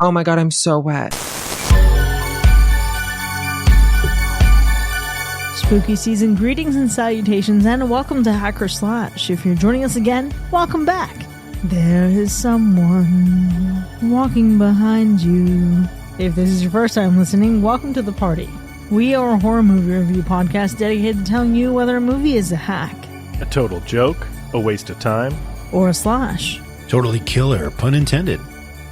Oh my God, I'm so wet. Spooky season greetings and salutations, and welcome to Hacker Slash. If you're joining us again, welcome back. There is someone walking behind you. If this is your first time listening, welcome to the party. We are a horror movie review podcast dedicated to telling you whether a movie is a hack, a total joke, a waste of time, or a slash. Totally killer, pun intended.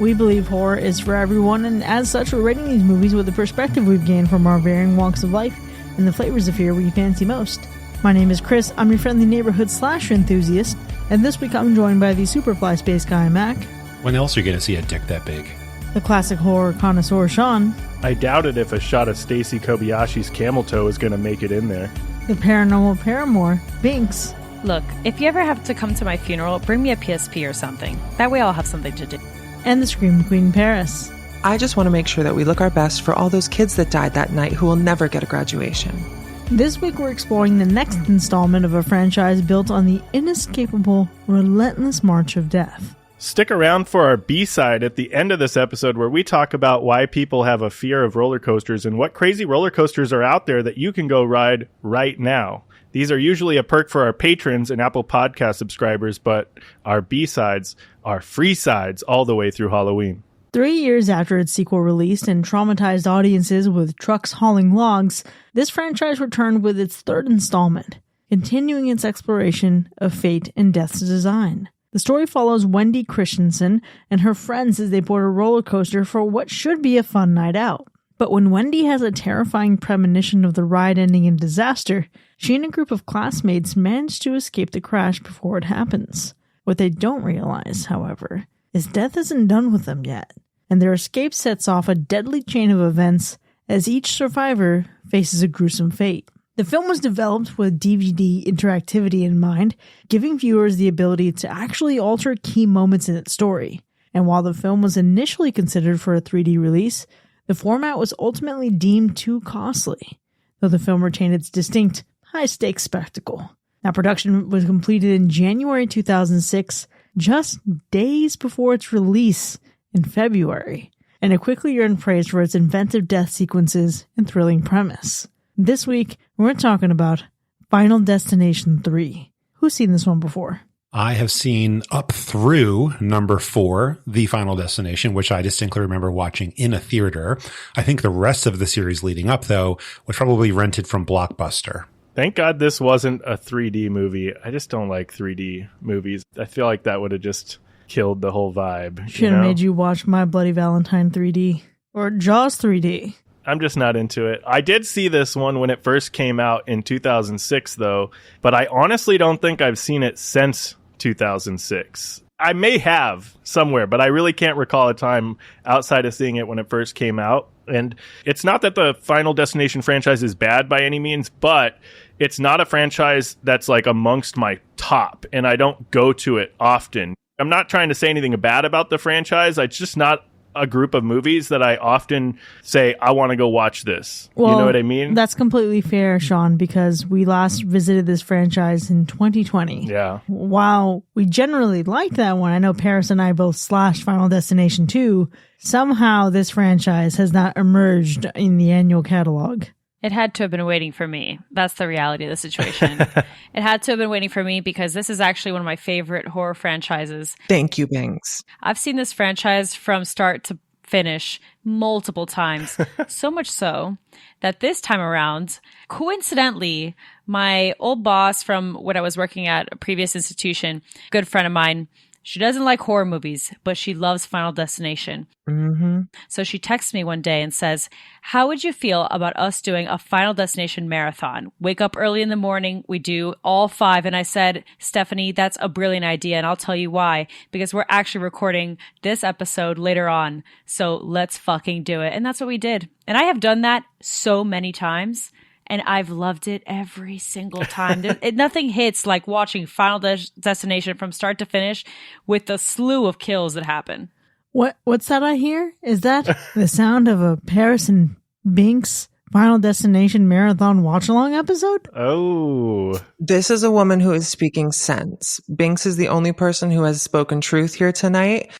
We believe horror is for everyone, and as such, we're rating these movies with the perspective we've gained from our varying walks of life and the flavors of fear we fancy most. My name is Chris, I'm your friendly neighborhood slasher enthusiast, and this week I'm joined by the Superfly Space Guy, Mac. When else are you going to see a dick that big? The classic horror connoisseur, Sean. I doubted if a shot of Stacy Kobayashi's camel toe was going to make it in there. The paranormal paramour, Binks. Look, if you ever have to come to my funeral, bring me a PSP or something. That way I'll have something to do. And the Scream Queen, Paris. I just want to make sure that we look our best for all those kids that died that night who will never get a graduation. This week we're exploring the next installment of a franchise built on the inescapable, relentless march of death. Stick around for our B-side at the end of this episode where we talk about why people have a fear of roller coasters and what crazy roller coasters are out there that you can go ride right now. These are usually a perk for our patrons and Apple Podcast subscribers, but our B-sides are free sides all the way through Halloween. 3 years after its sequel released and traumatized audiences with trucks hauling logs, this franchise returned with its third installment, continuing its exploration of fate and death's design. The story follows Wendy Christensen and her friends as they board a roller coaster for what should be a fun night out. But when Wendy has a terrifying premonition of the ride ending in disaster, she and a group of classmates manage to escape the crash before it happens. What they don't realize, however, is death isn't done with them yet, and their escape sets off a deadly chain of events as each survivor faces a gruesome fate. The film was developed with DVD interactivity in mind, giving viewers the ability to actually alter key moments in its story. And while the film was initially considered for a 3D release, the format was ultimately deemed too costly, though the film retained its distinct, high-stakes spectacle. Now, production was completed in January 2006, just days before its release in February, and it quickly earned praise for its inventive death sequences and thrilling premise. This week, we're talking about Final Destination 3. Who's seen this one before? I have seen up through number 4, The Final Destination, which I distinctly remember watching in a theater. I think the rest of the series leading up, though, was probably rented from Blockbuster. Thank God this wasn't a 3D movie. I just don't like 3D movies. I feel like that would have just killed the whole vibe. Should have made you watch My Bloody Valentine 3D or Jaws 3D. I'm just not into it. I did see this one when it first came out in 2006, though, but I honestly don't think I've seen it since 2006. I may have somewhere, but I really can't recall a time outside of seeing it when it first came out. And it's not that the Final Destination franchise is bad by any means, but it's not a franchise that's like amongst my top, and I don't go to it often. I'm not trying to say anything bad about the franchise. It's just not a group of movies that I often say, I want to go watch this. Well, you know what I mean? That's completely fair, Sean, because we last visited this franchise in 2020. Yeah. While we generally liked that one, I know Paris and I both slashed Final Destination 2, somehow this franchise has not emerged in the annual catalog. It had to have been waiting for me. That's the reality of the situation. It had to have been waiting for me because this is actually one of my favorite horror franchises. Thank you, Binks. I've seen this franchise from start to finish multiple times. So much so that this time around, coincidentally, my old boss from when I was working at a previous institution, good friend of mine, she doesn't like horror movies, but she loves Final Destination. Mm-hmm. So she texts me one day and says, how would you feel about us doing a Final Destination marathon? Wake up early in the morning, we do all 5. And I said, Stephanie, that's a brilliant idea. And I'll tell you why. Because we're actually recording this episode later on. So let's fucking do it. And that's what we did. And I have done that so many times. And I've loved it every single time. Nothing hits like watching Final Destination from start to finish with the slew of kills that happen. What's that I hear? Is that the sound of a Paris and Binks Final Destination marathon watch-along episode? Oh. This is a woman who is speaking sense. Binks is the only person who has spoken truth here tonight.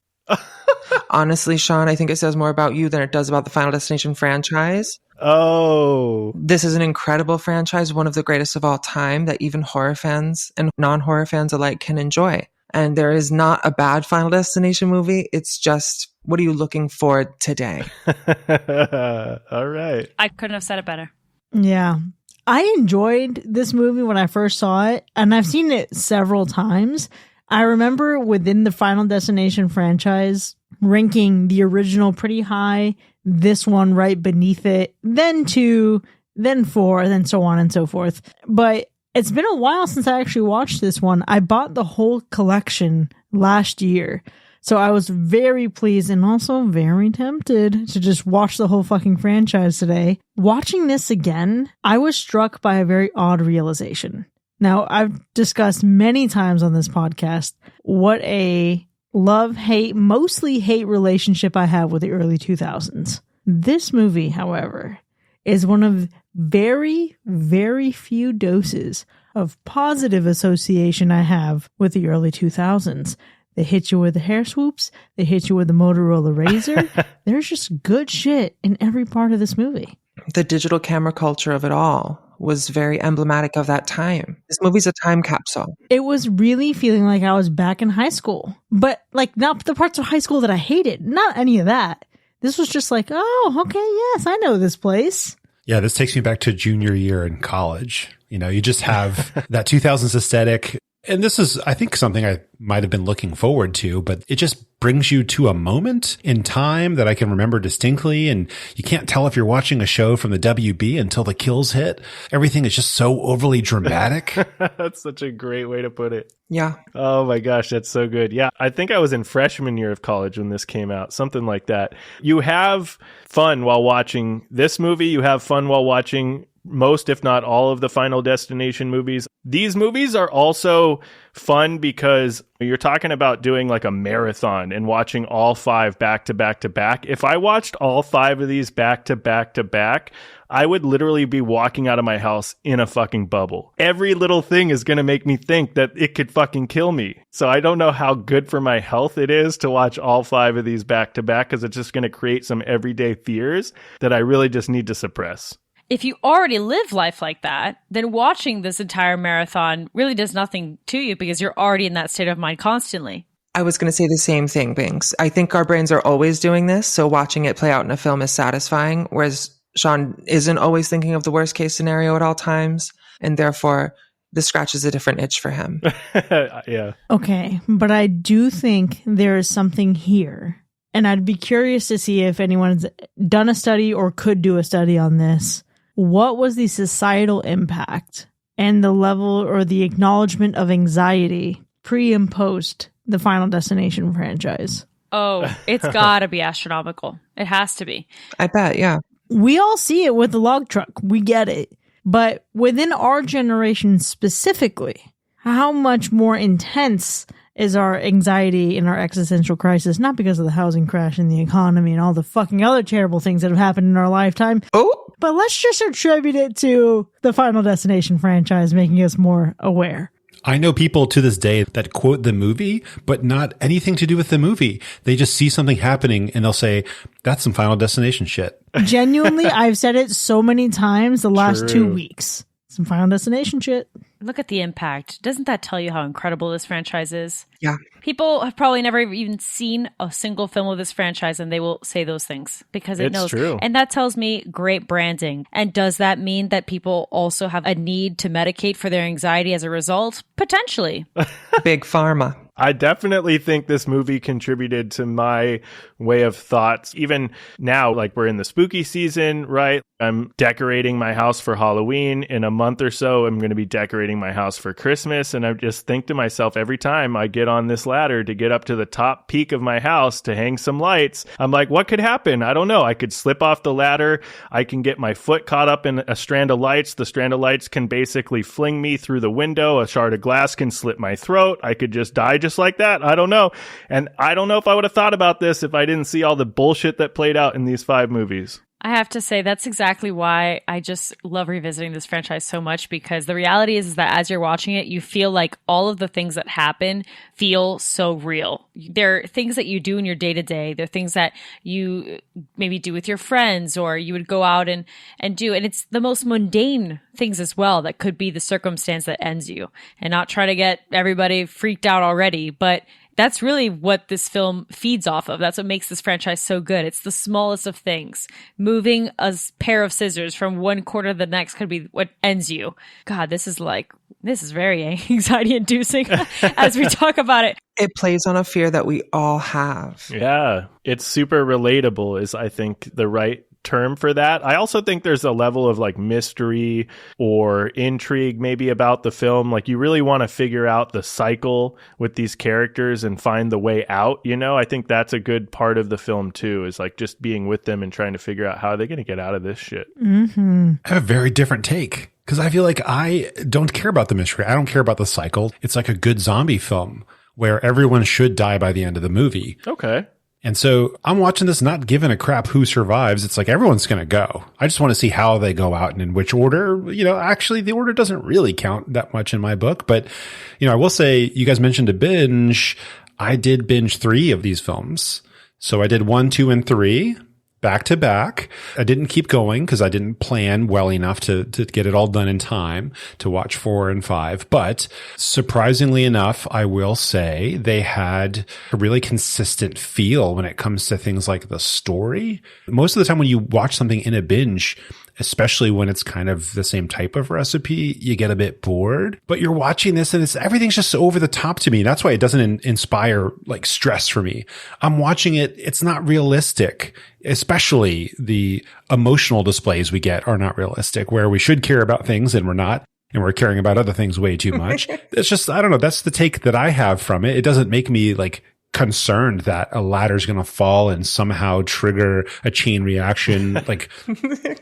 Honestly, Sean, I think it says more about you than it does about the Final Destination franchise. Oh. This is an incredible franchise, one of the greatest of all time that even horror fans and non-horror fans alike can enjoy. And there is not a bad Final Destination movie. It's just, what are you looking for today? All right. I couldn't have said it better. Yeah. I enjoyed this movie when I first saw it, and I've seen it several times. I remember within the Final Destination franchise, ranking the original pretty high, this one right beneath it, then 2, then 4, then so on and so forth. But it's been a while since I actually watched this one. I bought the whole collection last year. So I was very pleased and also very tempted to just watch the whole fucking franchise today. Watching this again, I was struck by a very odd realization. Now, I've discussed many times on this podcast what a love-hate, mostly hate relationship I have with the early 2000s. This movie, however, is one of very, very few doses of positive association I have with the early 2000s. They hit you with the hair swoops. They hit you with the Motorola Razor. There's just good shit in every part of this movie. The digital camera culture of it all was very emblematic of that time. This movie's a time capsule. It was really feeling like I was back in high school, but like not the parts of high school that I hated. Not any of that. This was just like, oh, okay, yes, I know this place. Yeah, this takes me back to junior year in college. You know, you just have that 2000s aesthetic. And this is, I think, something I might have been looking forward to, but it just brings you to a moment in time that I can remember distinctly. And you can't tell if you're watching a show from the WB until the kills hit. Everything is just so overly dramatic. That's such a great way to put it. Yeah. Oh my gosh, that's so good. Yeah, I think I was in freshman year of college when this came out, something like that. You have fun while watching this movie. You have fun while watching most, if not all, of the Final Destination movies. These movies are also fun because you're talking about doing like a marathon and watching all 5 back to back to back. If I watched all 5 of these back to back to back, I would literally be walking out of my house in a fucking bubble. Every little thing is going to make me think that it could fucking kill me. So I don't know how good for my health it is to watch all 5 of these back to back, because it's just going to create some everyday fears that I really just need to suppress. If you already live life like that, then watching this entire marathon really does nothing to you because you're already in that state of mind constantly. I was going to say the same thing, Binks. I think our brains are always doing this, so watching it play out in a film is satisfying, whereas Sean isn't always thinking of the worst case scenario at all times, and therefore this scratches a different itch for him. Yeah. Okay, but I do think there is something here, and I'd be curious to see if anyone's done a study or could do a study on this. What was the societal impact and the level or the acknowledgement of anxiety pre and post the Final Destination franchise? Oh, it's gotta be astronomical. It has to be. I bet, yeah. We all see it with the log truck. We get it. But within our generation specifically, how much more intense is our anxiety and our existential crisis? Not because of the housing crash and the economy and all the fucking other terrible things that have happened in our lifetime. Oh! But let's just attribute it to the Final Destination franchise making us more aware. I know people to this day that quote the movie, but not anything to do with the movie. They just see something happening and they'll say, that's some Final Destination shit. Genuinely, I've said it so many times the last True. 2 weeks. Some Final Destination shit. Look at the impact. Doesn't that tell you how incredible this franchise is? Yeah. People have probably never even seen a single film of this franchise, and they will say those things because it It's knows. true. And that tells me great branding. And does that mean that people also have a need to medicate for their anxiety as a result? Potentially. Big pharma. I definitely think this movie contributed to my way of thoughts. Even now, like we're in the spooky season, right? I'm decorating my house for Halloween. In a month or so, I'm going to be decorating my house for Christmas. And I just think to myself, every time I get on this ladder to get up to the top peak of my house to hang some lights, I'm like, what could happen? I don't know. I could slip off the ladder. I can get my foot caught up in a strand of lights. The strand of lights can basically fling me through the window. A shard of glass can slit my throat. I could just die just like that. I don't know. And I don't know if I would have thought about this if I didn't see all the bullshit that played out in these 5 movies. I have to say that's exactly why I just love revisiting this franchise so much, because the reality is that as you're watching it, you feel like all of the things that happen feel so real. They're things that you do in your day-to-day. They're things that you maybe do with your friends, or you would go out and do. And it's the most mundane things as well that could be the circumstance that ends you, and not try to get everybody freaked out already. But that's really what this film feeds off of. That's what makes this franchise so good. It's the smallest of things. Moving a pair of scissors from one corner to the next could be what ends you. God, this is very anxiety inducing as we talk about it. It plays on a fear that we all have. Yeah, it's super relatable is, I think, the right term for that. I also think there's a level of like mystery or intrigue maybe about the film. Like you really want to figure out the cycle with these characters and find the way out, you know? I think that's a good part of the film too, is like just being with them and trying to figure out how are they going to get out of this shit. Mm-hmm. I have a very different take because I feel like I don't care about the mystery. I don't care about the cycle. It's like a good zombie film where everyone should die by the end of the movie. Okay. And so I'm watching this not giving a crap who survives. It's like everyone's going to go. I just want to see how they go out and in which order. You know, actually, the order doesn't really count that much in my book. But, you know, I will say, you guys mentioned a binge. I did binge 3 of these films. So I did 1, 2, and 3 back to back. I didn't keep going because I didn't plan well enough to get it all done in time to watch 4 and 5. But surprisingly enough, I will say they had a really consistent feel when it comes to things like the story. Most of the time when you watch something in a binge, especially when it's kind of the same type of recipe, you get a bit bored. But you're watching this and everything's just over the top to me. That's why it doesn't inspire like stress for me. I'm watching it. It's not realistic. Especially the emotional displays we get are not realistic, where we should care about things and we're not. And we're caring about other things way too much. It's just, I don't know. That's the take that I have from it. It doesn't make me like concerned that a ladder's going to fall and somehow trigger a chain reaction, like,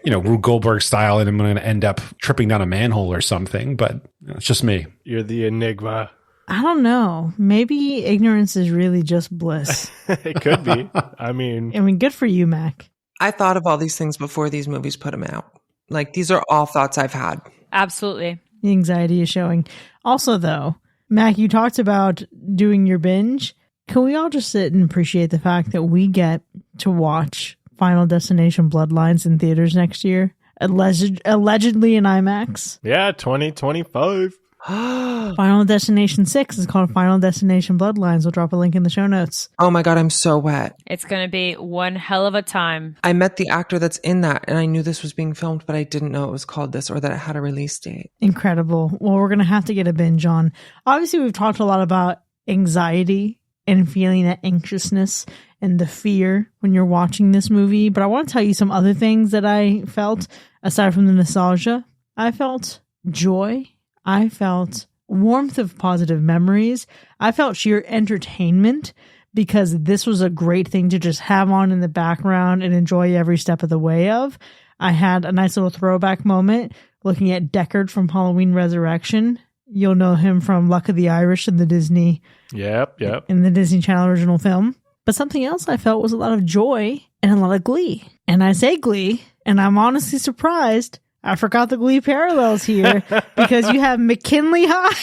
you know, Rube Goldberg style, and I'm going to end up tripping down a manhole or something. But it's just me. You're the enigma. I don't know. Maybe ignorance is really just bliss. It could be. I mean, good for you, Mac. I thought of all these things before these movies put them out. Like, these are all thoughts I've had. Absolutely. The anxiety is showing. Also, though, Mac, you talked about doing your binge. Can we all just sit and appreciate the fact that we get to watch Final Destination Bloodlines in theaters next year? Allegedly in IMAX. Yeah, 2025. Final Destination 6 is called Final Destination Bloodlines. We'll drop a link in the show notes. Oh my God, I'm so wet. It's going to be one hell of a time. I met the actor that's in that, and I knew this was being filmed, but I didn't know it was called this or that it had a release date. Incredible. Well, we're going to have to get a binge on. Obviously, we've talked a lot about anxiety and feeling that anxiousness and the fear when you're watching this movie. But I want to tell you some other things that I felt aside from the nostalgia. I felt joy. I felt warmth of positive memories. I felt sheer entertainment because this was a great thing to just have on in the background and enjoy every step of the way of. I had a nice little throwback moment looking at Deckard from Halloween Resurrection. You'll know him from Luck of the Irish in the Disney. Yep. In the Disney Channel original film. But something else I felt was a lot of joy and a lot of glee. And I say glee, and I'm honestly surprised I forgot the Glee parallels here because you have McKinley High.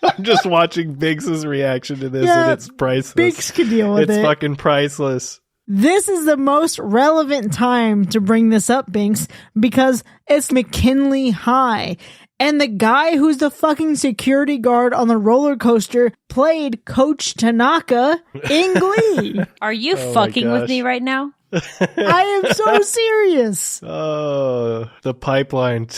I'm just watching Biggs' reaction to this, and it's priceless. Biggs can deal with it. It's fucking priceless. This is the most relevant time to bring this up, Binks, because it's McKinley High. And the guy who's the fucking security guard on the roller coaster played Coach Tanaka in Glee. Are you fucking with me right now? I am so serious. Oh, the pipeline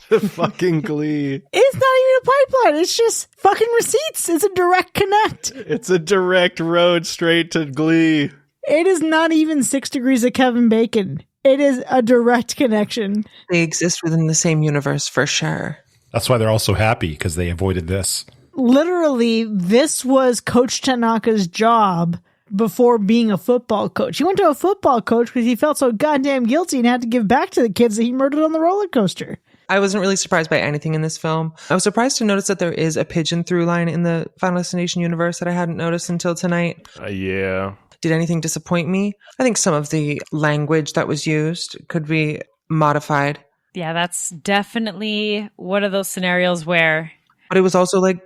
to fucking Glee. It's not even a pipeline. It's just fucking receipts. It's a direct connect. It's a direct road straight to Glee. It is not even 6 degrees of Kevin Bacon. It is a direct connection. They exist within the same universe for sure. That's why they're all so happy, because they avoided this. Literally, this was Coach Tanaka's job before being a football coach. He went to a football coach because he felt so goddamn guilty and had to give back to the kids that he murdered on the roller coaster. I wasn't really surprised by anything in this film. I was surprised to notice that there is a pigeon through line in the Final Destination universe that I hadn't noticed until tonight. Yeah. Did anything disappoint me? I think some of the language that was used could be modified. Yeah, that's definitely one of those scenarios where... But it was also like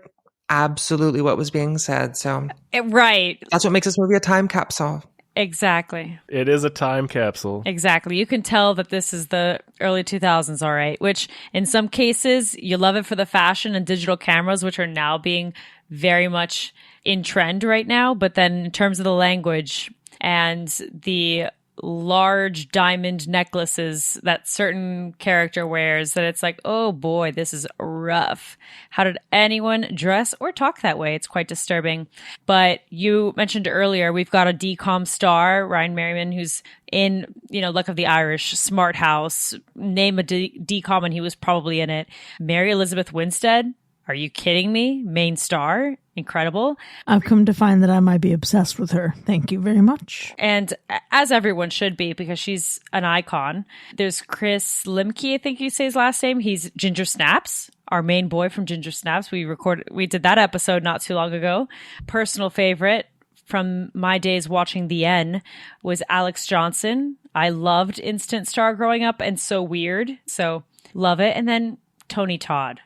absolutely what was being said. So right. That's what makes this movie a time capsule. Exactly. It is a time capsule. Exactly. You can tell that this is the early 2000s, all right, which in some cases you love it for the fashion and digital cameras, which are now being very much in trend right now. But then in terms of the language and the large diamond necklaces that certain character wears, that it's like, oh boy, this is rough. How did anyone dress or talk that way? It's quite disturbing. But you mentioned earlier, we've got a DCOM star, Ryan Merriman, who's in, Luck of the Irish, Smart House, name a DCOM and he was probably in it. Mary Elizabeth Winstead, are you kidding me? Main star, incredible. I've come to find that I might be obsessed with her. Thank you very much. And as everyone should be, because she's an icon. There's Chris Limke, I think you say his last name. He's Ginger Snaps, our main boy from Ginger Snaps. We did that episode not too long ago. Personal favorite from my days watching The N was Alex Johnson. I loved Instant Star growing up and So Weird. So love it. And then Tony Todd.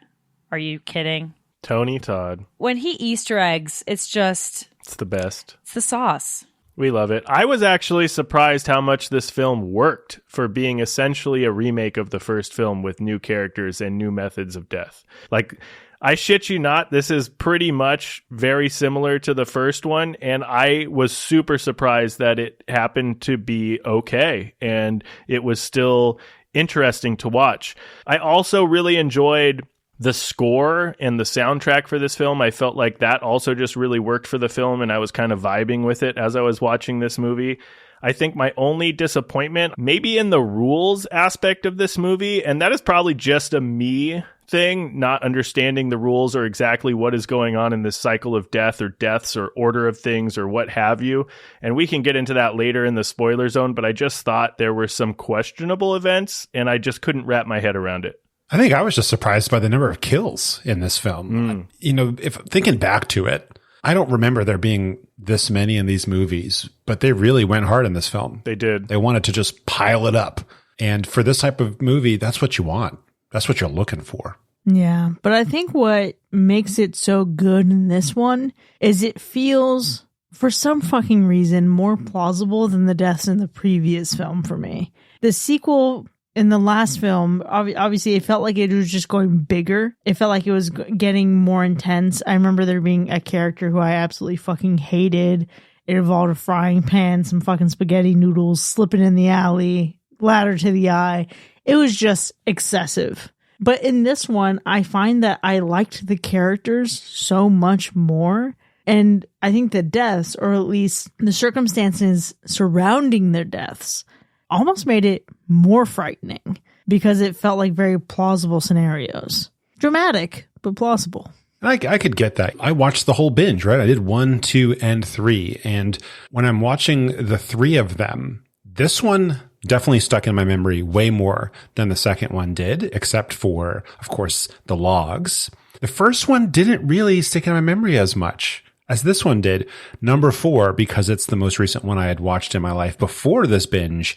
Are you kidding? Tony Todd. When he Easter eggs, it's the best. It's the sauce. We love it. I was actually surprised how much this film worked for being essentially a remake of the first film with new characters and new methods of death. Like, I shit you not, this is pretty much very similar to the first one, and I was super surprised that it happened to be okay, and it was still interesting to watch. I also really enjoyed the score and the soundtrack for this film. I felt like that also just really worked for the film, and I was kind of vibing with it as I was watching this movie. I think my only disappointment maybe in the rules aspect of this movie, and that is probably just a me thing, not understanding the rules or exactly what is going on in this cycle of death or deaths or order of things or what have you. And we can get into that later in the spoiler zone, but I just thought there were some questionable events and I just couldn't wrap my head around it. I think I was just surprised by the number of kills in this film. If thinking back to it, I don't remember there being this many in these movies, but they really went hard in this film. They did. They wanted to just pile it up. And for this type of movie, that's what you want. That's what you're looking for. Yeah, but I think what makes it so good in this one is it feels, for some fucking reason, more plausible than the deaths in the previous film for me. The sequel in the last film, obviously, it felt like it was just going bigger. It felt like it was getting more intense. I remember there being a character who I absolutely fucking hated. It involved a frying pan, some fucking spaghetti noodles, slipping in the alley, ladder to the eye. It was just excessive. But in this one, I find that I liked the characters so much more. And I think the deaths, or at least the circumstances surrounding their deaths, almost made it more frightening because it felt like very plausible scenarios. Dramatic, but plausible. I could get that. I watched the whole binge, right? I did 1, 2, and 3. And when I'm watching the 3 of them, this one definitely stuck in my memory way more than the second one did, except for, of course, the logs. The first one didn't really stick in my memory as much as this one did. Number 4, because it's the most recent one I had watched in my life before this binge,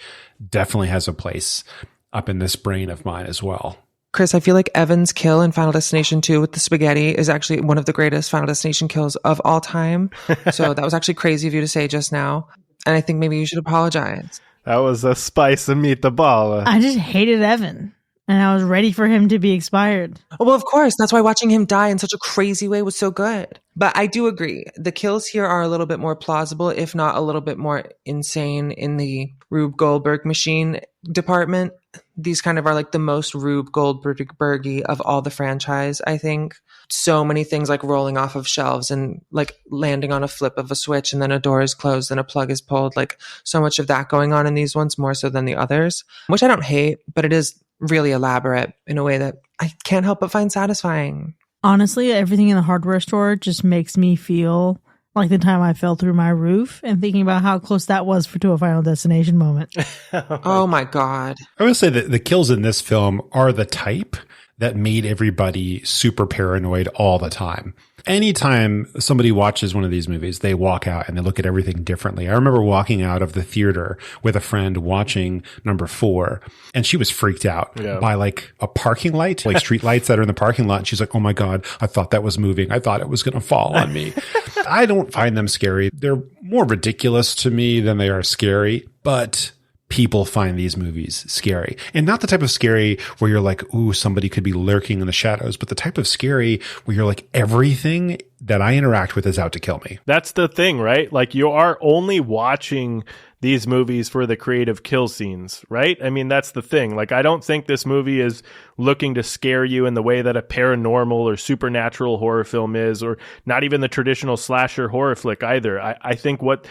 definitely has a place up in this brain of mine as well. Chris, I feel like Evan's kill in Final Destination 2 with the spaghetti is actually one of the greatest Final Destination kills of all time. So that was actually crazy of you to say just now. And I think maybe you should apologize. That was a spice of meatball. I just hated Evan. And I was ready for him to be expired. Oh, well, of course. That's why watching him die in such a crazy way was so good. But I do agree. The kills here are a little bit more plausible, if not a little bit more insane in the Rube Goldberg machine department. These kind of are like the most Rube Goldberg-y of all the franchise, I think. So many things like rolling off of shelves and like landing on a flip of a switch and then a door is closed and a plug is pulled. Like so much of that going on in these ones more so than the others, which I don't hate, but it is really elaborate in a way that I can't help but find satisfying. Honestly, everything in the hardware store just makes me feel Like the time I fell through my roof and thinking about how close that was to a Final Destination moment. Oh my God. I will say that the kills in this film are the type that made everybody super paranoid all the time. Anytime somebody watches one of these movies, they walk out and they look at everything differently. I remember walking out of the theater with a friend watching number 4, and she was freaked out by like a parking light, like street lights that are in the parking lot. And she's like, oh my God, I thought that was moving. I thought it was going to fall on me. I don't find them scary. They're more ridiculous to me than they are scary, but people find these movies scary. And not the type of scary where you're like, ooh, somebody could be lurking in the shadows, but the type of scary where you're like, everything that I interact with is out to kill me. That's the thing, right? Like, you are only watching these movies for the creative kill scenes, right? I mean, that's the thing. Like, I don't think this movie is looking to scare you in the way that a paranormal or supernatural horror film is, or not even the traditional slasher horror flick either. I think what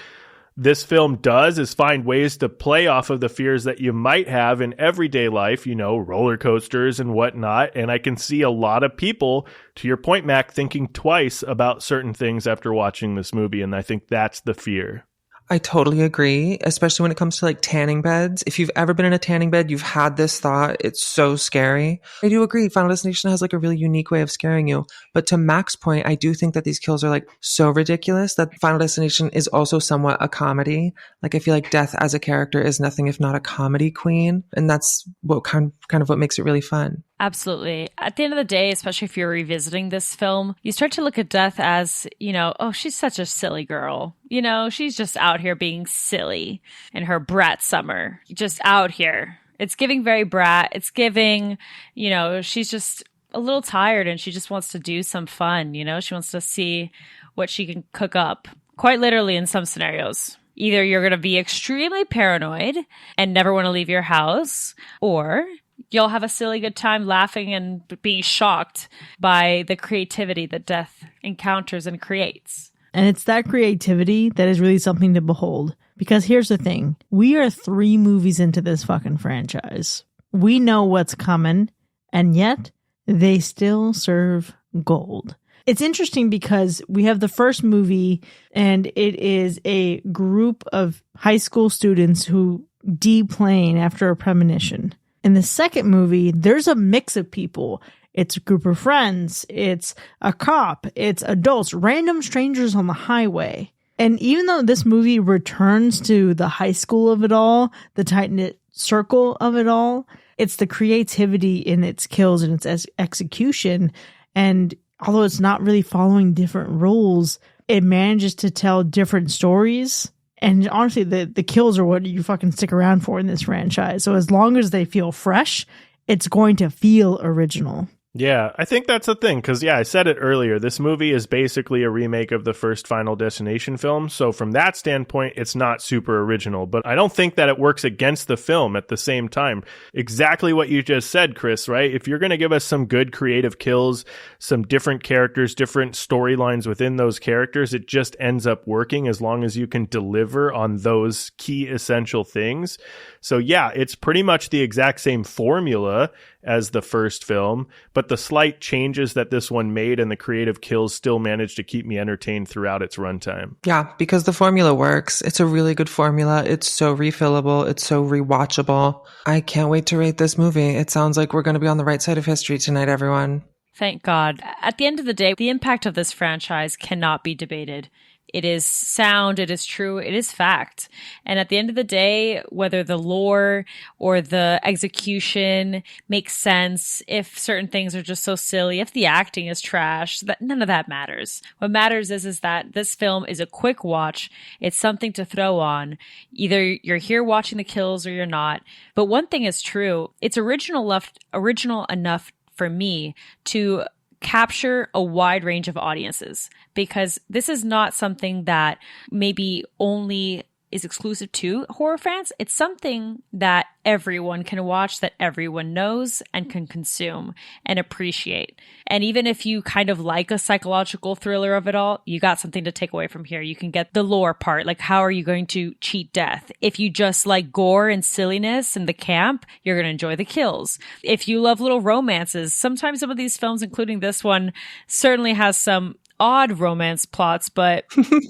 this film does is find ways to play off of the fears that you might have in everyday life, you know, roller coasters and whatnot. And I can see a lot of people, to your point, Mac, thinking twice about certain things after watching this movie. And I think that's the fear. I totally agree, especially when it comes to like tanning beds. If you've ever been in a tanning bed, you've had this thought. It's so scary. I do agree. Final Destination has like a really unique way of scaring you. But to Mac's point, I do think that these kills are like so ridiculous that Final Destination is also somewhat a comedy. Like, I feel like Death as a character is nothing if not a comedy queen. And that's what kind of what makes it really fun. Absolutely. At the end of the day, especially if you're revisiting this film, you start to look at Death as, you know, oh, she's such a silly girl. You know, she's just out here being silly in her brat summer. Just out here. It's giving very brat. It's giving, you know, she's just a little tired and she just wants to do some fun. You know, she wants to see what she can cook up. Quite literally in some scenarios. Either you're going to be extremely paranoid and never want to leave your house, or you'll have a silly good time laughing and being shocked by the creativity that Death encounters and creates. And it's that creativity that is really something to behold. Because here's the thing. We are 3 movies into this fucking franchise. We know what's coming, and yet they still serve gold. It's interesting because we have the first movie, and it is a group of high school students who deplane after a premonition. In the second movie, there's a mix of people. It's a group of friends. It's a cop. It's adults, random strangers on the highway. And even though this movie returns to the high school of it all, the tight-knit circle of it all, it's the creativity in its kills and its execution. And although it's not really following different rules, it manages to tell different stories. And honestly, the kills are what you fucking stick around for in this franchise. So as long as they feel fresh, it's going to feel original. Yeah, I think that's the thing, because, I said it earlier, this movie is basically a remake of the first Final Destination film, so from that standpoint, it's not super original, but I don't think that it works against the film at the same time. Exactly what you just said, Chris, right? If you're going to give us some good creative kills, some different characters, different storylines within those characters, it just ends up working as long as you can deliver on those key essential things. So it's pretty much the exact same formula as the first film, but the slight changes that this one made and the creative kills still managed to keep me entertained throughout its runtime. Yeah, because the formula works. It's a really good formula. It's so refillable. It's so rewatchable. I can't wait to rate this movie. It sounds like we're going to be on the right side of history tonight, everyone. Thank God. At the end of the day, the impact of this franchise cannot be debated. It is sound, it is true, it is fact. And at the end of the day, whether the lore or the execution makes sense, if certain things are just so silly, if the acting is trash, that none of that matters. What matters is that this film is a quick watch. It's something to throw on. Either you're here watching the kills or you're not. But one thing is true, it's original enough for me to capture a wide range of audiences, because this is not something that maybe only is exclusive to horror fans. It's something that everyone can watch, that everyone knows and can consume and appreciate. And even if you kind of like a psychological thriller of it all, you got something to take away from here. You can get the lore part, like how are you going to cheat death? If you just like gore and silliness and the camp, you're going to enjoy the kills. If you love little romances, sometimes some of these films, including this one, certainly has some odd romance plots, but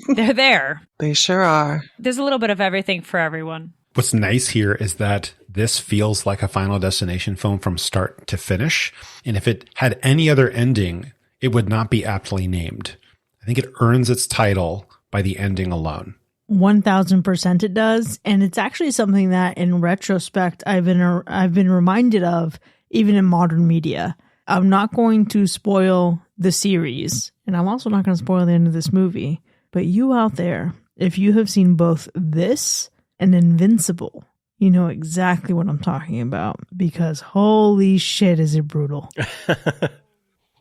they're there. They sure are. There's a little bit of everything for everyone. What's nice here is that this feels like a Final Destination film from start to finish. And if it had any other ending, it would not be aptly named. I think it earns its title by the ending alone. 1000% it does. And it's actually something that in retrospect, I've been reminded of even in modern media. I'm not going to spoil the series, and I'm also not going to spoil the end of this movie. But you out there, if you have seen both this and Invincible, you know exactly what I'm talking about, because holy shit is it brutal.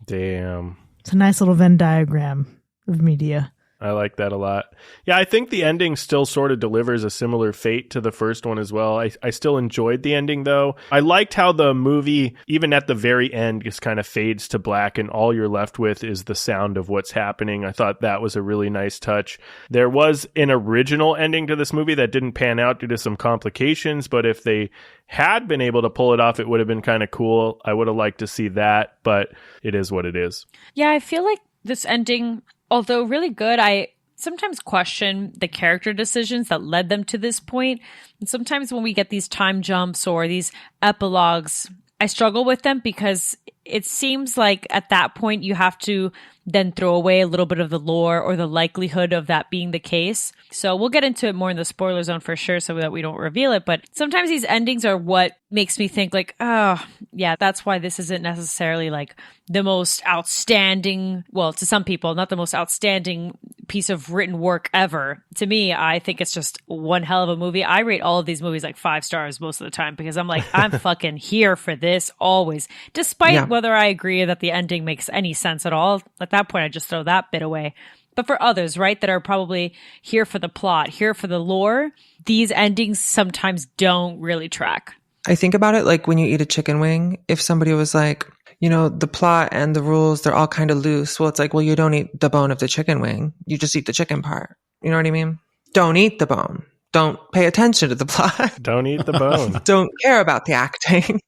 Damn. It's a nice little Venn diagram of media. I like that a lot. Yeah, I think the ending still sort of delivers a similar fate to the first one as well. I still enjoyed the ending, though. I liked how the movie, even at the very end, just kind of fades to black and all you're left with is the sound of what's happening. I thought that was a really nice touch. There was an original ending to this movie that didn't pan out due to some complications, but if they had been able to pull it off, it would have been kind of cool. I would have liked to see that, but it is what it is. Yeah, I feel like this ending, although really good, I sometimes question the character decisions that led them to this point. And sometimes when we get these time jumps or these epilogues, I struggle with them because it seems like at that point you have to then throw away a little bit of the lore or the likelihood of that being the case. So we'll get into it more in the spoiler zone for sure so that we don't reveal it. But sometimes these endings are what makes me think like, oh, yeah, that's why this isn't necessarily like the most outstanding, well, to some people, not the most outstanding piece of written work ever. To me, I think it's just one hell of a movie. I rate all of these movies like 5 stars most of the time because I'm like, I'm fucking here for this always, despite whether I agree that the ending makes any sense at all. At that point, I just throw that bit away. But for others, right, that are probably here for the plot, here for the lore, these endings sometimes don't really track. I think about it like when you eat a chicken wing, if somebody was like, you know, the plot and the rules, they're all kind of loose. Well, it's like, well, you don't eat the bone of the chicken wing. You just eat the chicken part. You know what I mean? Don't eat the bone. Don't pay attention to the plot. Don't eat the bone. Don't care about the acting.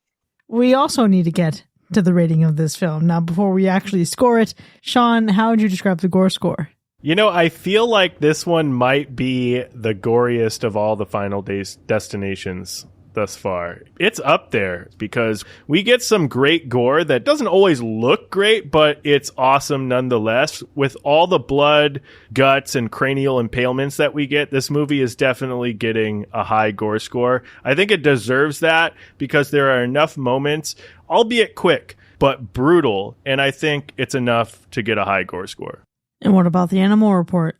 We also need to get to the rating of this film. Now, before we actually score it, Sean, how would you describe the gore score? You know, I feel like this one might be the goriest of all the Final Destinations thus far. It's up there because we get some great gore that doesn't always look great, but it's awesome nonetheless. With all the blood, guts, and cranial impalements that we get, this movie is definitely getting a high gore score. I think it deserves that because there are enough moments, albeit quick, but brutal, and I think it's enough to get a high gore score. And what about the animal report?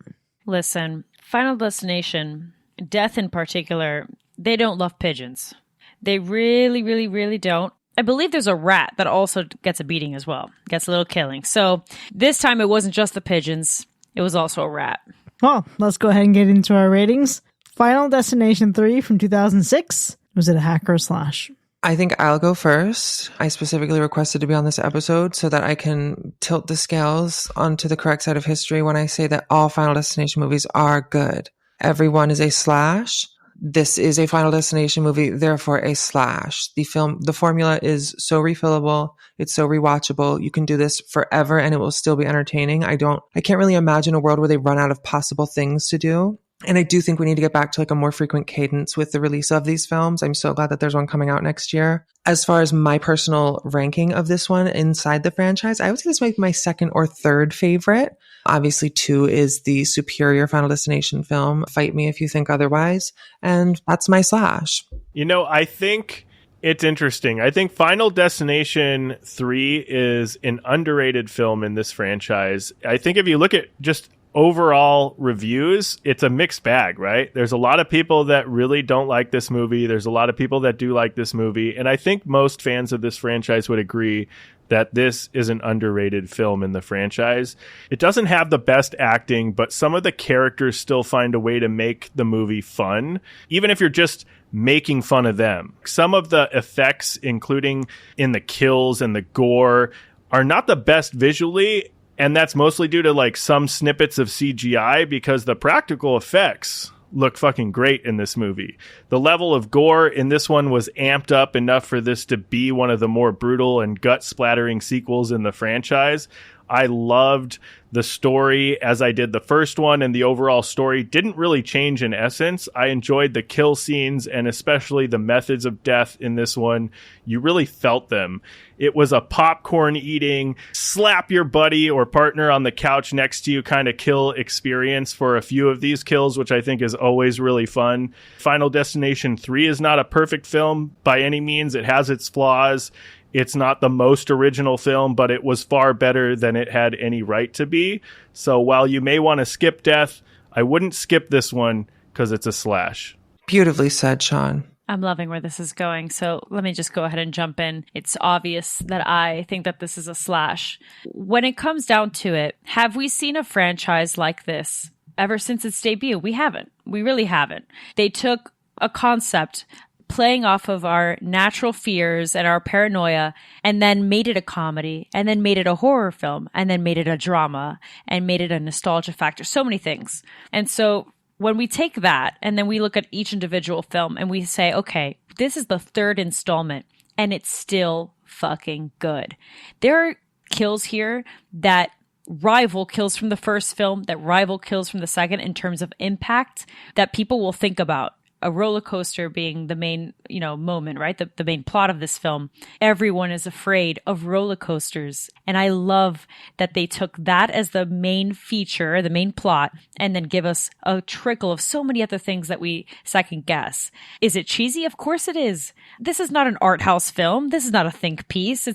Listen, Final Destination, death in particular, they don't love pigeons. They really, really, really don't. I believe there's a rat that also gets a beating as well, gets a little killing. So this time it wasn't just the pigeons, it was also a rat. Well, let's go ahead and get into our ratings. Final Destination 3 from 2006. Was it a hack or a slash? I think I'll go first. I specifically requested to be on this episode so that I can tilt the scales onto the correct side of history when I say that all Final Destination movies are good. Everyone is a slash. This is a Final Destination movie, therefore a slash. The formula is so refillable. It's so rewatchable. You can do this forever and it will still be entertaining. I can't really imagine a world where they run out of possible things to do. And I do think we need to get back to like a more frequent cadence with the release of these films. I'm so glad that there's one coming out next year. As far as my personal ranking of this one inside the franchise, I would say this might be my second or third favorite. Obviously, 2 is the superior Final Destination film. Fight me if you think otherwise. And that's my slash. You know, I think it's interesting. I think Final Destination 3 is an underrated film in this franchise. I think if you look at just overall reviews, it's a mixed bag, right? There's a lot of people that really don't like this movie. There's a lot of people that do like this movie. And I think most fans of this franchise would agree that this is an underrated film in the franchise. It doesn't have the best acting, but some of the characters still find a way to make the movie fun, even if you're just making fun of them. Some of the effects, including in the kills and the gore, are not the best visually. And that's mostly due to like some snippets of CGI because the practical effects look fucking great in this movie. The level of gore in this one was amped up enough for this to be one of the more brutal and gut splattering sequels in the franchise. I loved the story as I did the first one, and the overall story didn't really change in essence. I enjoyed the kill scenes and especially the methods of death in this one. You really felt them. It was a popcorn eating, slap your buddy or partner on the couch next to you kind of kill experience for a few of these kills, which I think is always really fun. Final Destination 3 is not a perfect film by any means. It has its flaws. It's not the most original film, but it was far better than it had any right to be. So while you may want to skip death, I wouldn't skip this one because it's a slash. Beautifully said, Sean. I'm loving where this is going. So let me just go ahead and jump in. It's obvious that I think that this is a slash. When it comes down to it, have we seen a franchise like this ever since its debut? We haven't. We really haven't. They took a concept playing off of our natural fears and our paranoia, and then made it a comedy, and then made it a horror film, and then made it a drama, and made it a nostalgia factor, so many things. And so when we take that, and then we look at each individual film, and we say, okay, this is the third installment, and it's still fucking good. There are kills here that rival kills from the first film, that rival kills from the second in terms of impact, that people will think about. A roller coaster being the main, moment, right? The main plot of this film. Everyone is afraid of roller coasters. And I love that they took that as the main feature, the main plot, and then give us a trickle of so many other things that we second guess. Is it cheesy? Of course it is. This is not an art house film. This is not a think piece.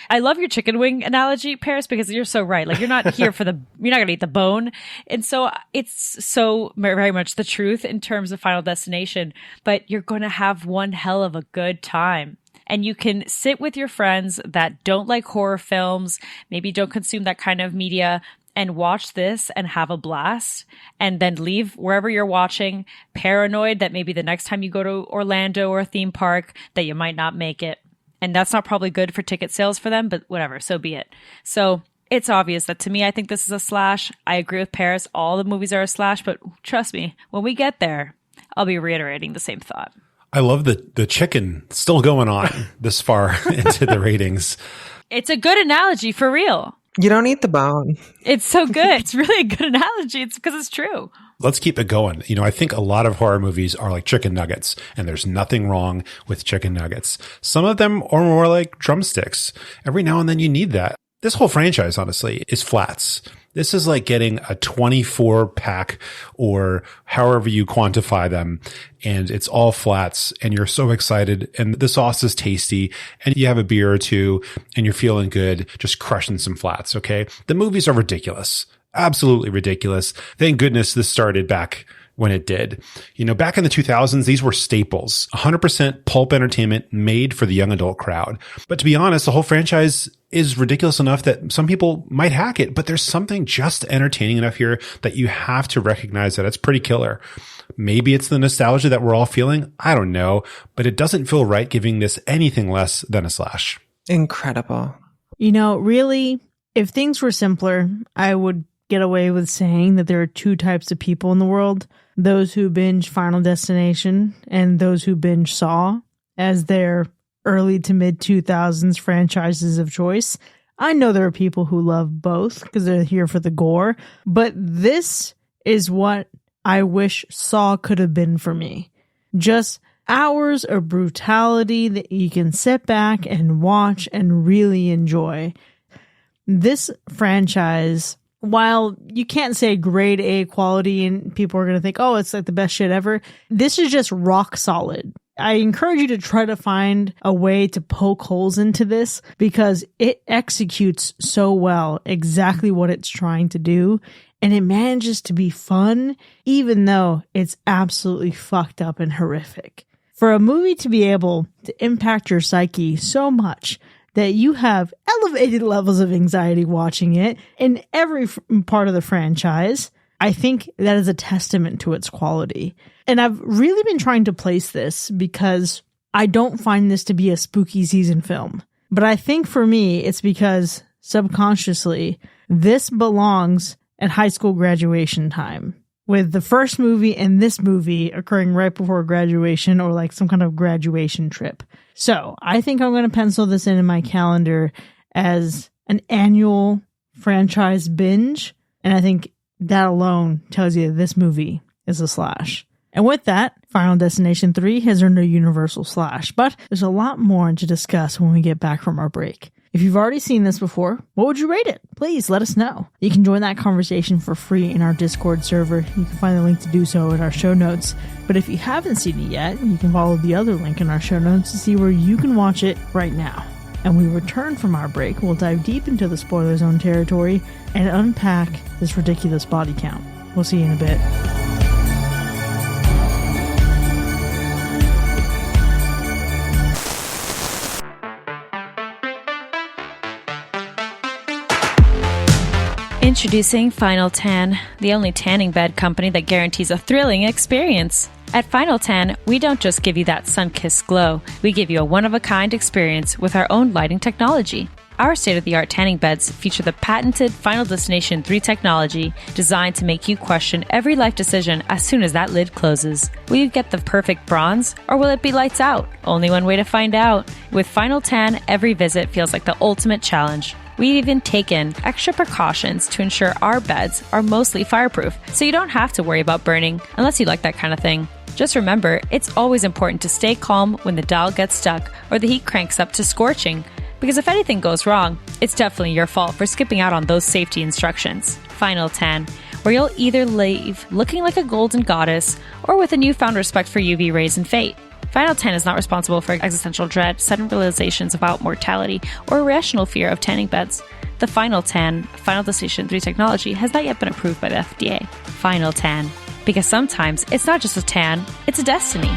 I love your chicken wing analogy, Paris, because you're so right. Like, you're not here you're not going to eat the bone. And so it's so very much the truth in terms of Final Destination. But you're going to have one hell of a good time. And you can sit with your friends that don't like horror films, maybe don't consume that kind of media, and watch this and have a blast, and then leave wherever you're watching paranoid that maybe the next time you go to Orlando or a theme park that you might not make it. And that's not probably good for ticket sales for them, but whatever, so be it. So it's obvious that to me, I think this is a slash. I agree with Paris. All the movies are a slash, but trust me, when we get there, I'll be reiterating the same thought. I love the chicken still going on this far into the ratings. It's a good analogy for real. You don't eat the bone. It's so good. It's really a good analogy. It's because it's true. Let's keep it going. I think a lot of horror movies are like chicken nuggets, and there's nothing wrong with chicken nuggets. Some of them are more like drumsticks. Every now and then you need that. This whole franchise, honestly, is flats. This is like getting a 24 pack or however you quantify them, and it's all flats, and you're so excited, and the sauce is tasty, and you have a beer or two and you're feeling good, just crushing some flats. Okay. The movies are ridiculous. Absolutely ridiculous. Thank goodness this started back when it did. Back in the 2000s, these were staples, 100% pulp entertainment made for the young adult crowd. But to be honest, the whole franchise is ridiculous enough that some people might hack it, but there's something just entertaining enough here that you have to recognize that it's pretty killer. Maybe it's the nostalgia that we're all feeling. I don't know, but it doesn't feel right giving this anything less than a slash. Incredible. Really, if things were simpler, I would get away with saying that there are two types of people in the world: those who binge Final Destination and those who binge Saw as their early to mid 2000s franchises of choice. I know there are people who love both because they're here for the gore, but this is what I wish Saw could have been for me. Just hours of brutality that you can sit back and watch and really enjoy. This franchise, while you can't say grade A quality and people are going to think, oh, it's like the best shit ever, this is just rock solid. I encourage you to try to find a way to poke holes into this because it executes so well exactly what it's trying to do. And it manages to be fun, even though it's absolutely fucked up and horrific. For a movie to be able to impact your psyche so much that you have elevated levels of anxiety watching it in every part of the franchise, I think that is a testament to its quality. And I've really been trying to place this because I don't find this to be a spooky season film. But I think for me, it's because subconsciously, this belongs at high school graduation time, with the first movie and this movie occurring right before graduation or like some kind of graduation trip. So I think I'm going to pencil this in my calendar as an annual franchise binge. And I think that alone tells you this movie is a slash. And with that, Final Destination 3 has earned a universal slash, but there's a lot more to discuss when we get back from our break. If you've already seen this before, what would you rate it? Please let us know. You can join that conversation for free in our Discord server. You can find the link to do so in our show notes. But if you haven't seen it yet, you can follow the other link in our show notes to see where you can watch it right now. And we return from our break, we'll dive deep into the spoiler zone territory and unpack this ridiculous body count. We'll see you in a bit. Introducing Final Tan, the only tanning bed company that guarantees a thrilling experience. At Final Tan, we don't just give you that sun-kissed glow. We give you a one-of-a-kind experience with our own lighting technology. Our state-of-the-art tanning beds feature the patented Final Destination 3 technology designed to make you question every life decision as soon as that lid closes. Will you get the perfect bronze, or will it be lights out? Only one way to find out. With Final Tan, every visit feels like the ultimate challenge. We've even taken extra precautions to ensure our beds are mostly fireproof, so you don't have to worry about burning unless you like that kind of thing. Just remember, it's always important to stay calm when the dial gets stuck or the heat cranks up to scorching, because if anything goes wrong, it's definitely your fault for skipping out on those safety instructions. Final Tan, where you'll either leave looking like a golden goddess or with a newfound respect for UV rays and fate. Final Tan is not responsible for existential dread, sudden realizations about mortality, or irrational fear of tanning beds. The Final Tan, Final Destination 3 technology, has not yet been approved by the FDA. Final Tan. Because sometimes it's not just a tan, it's a destiny.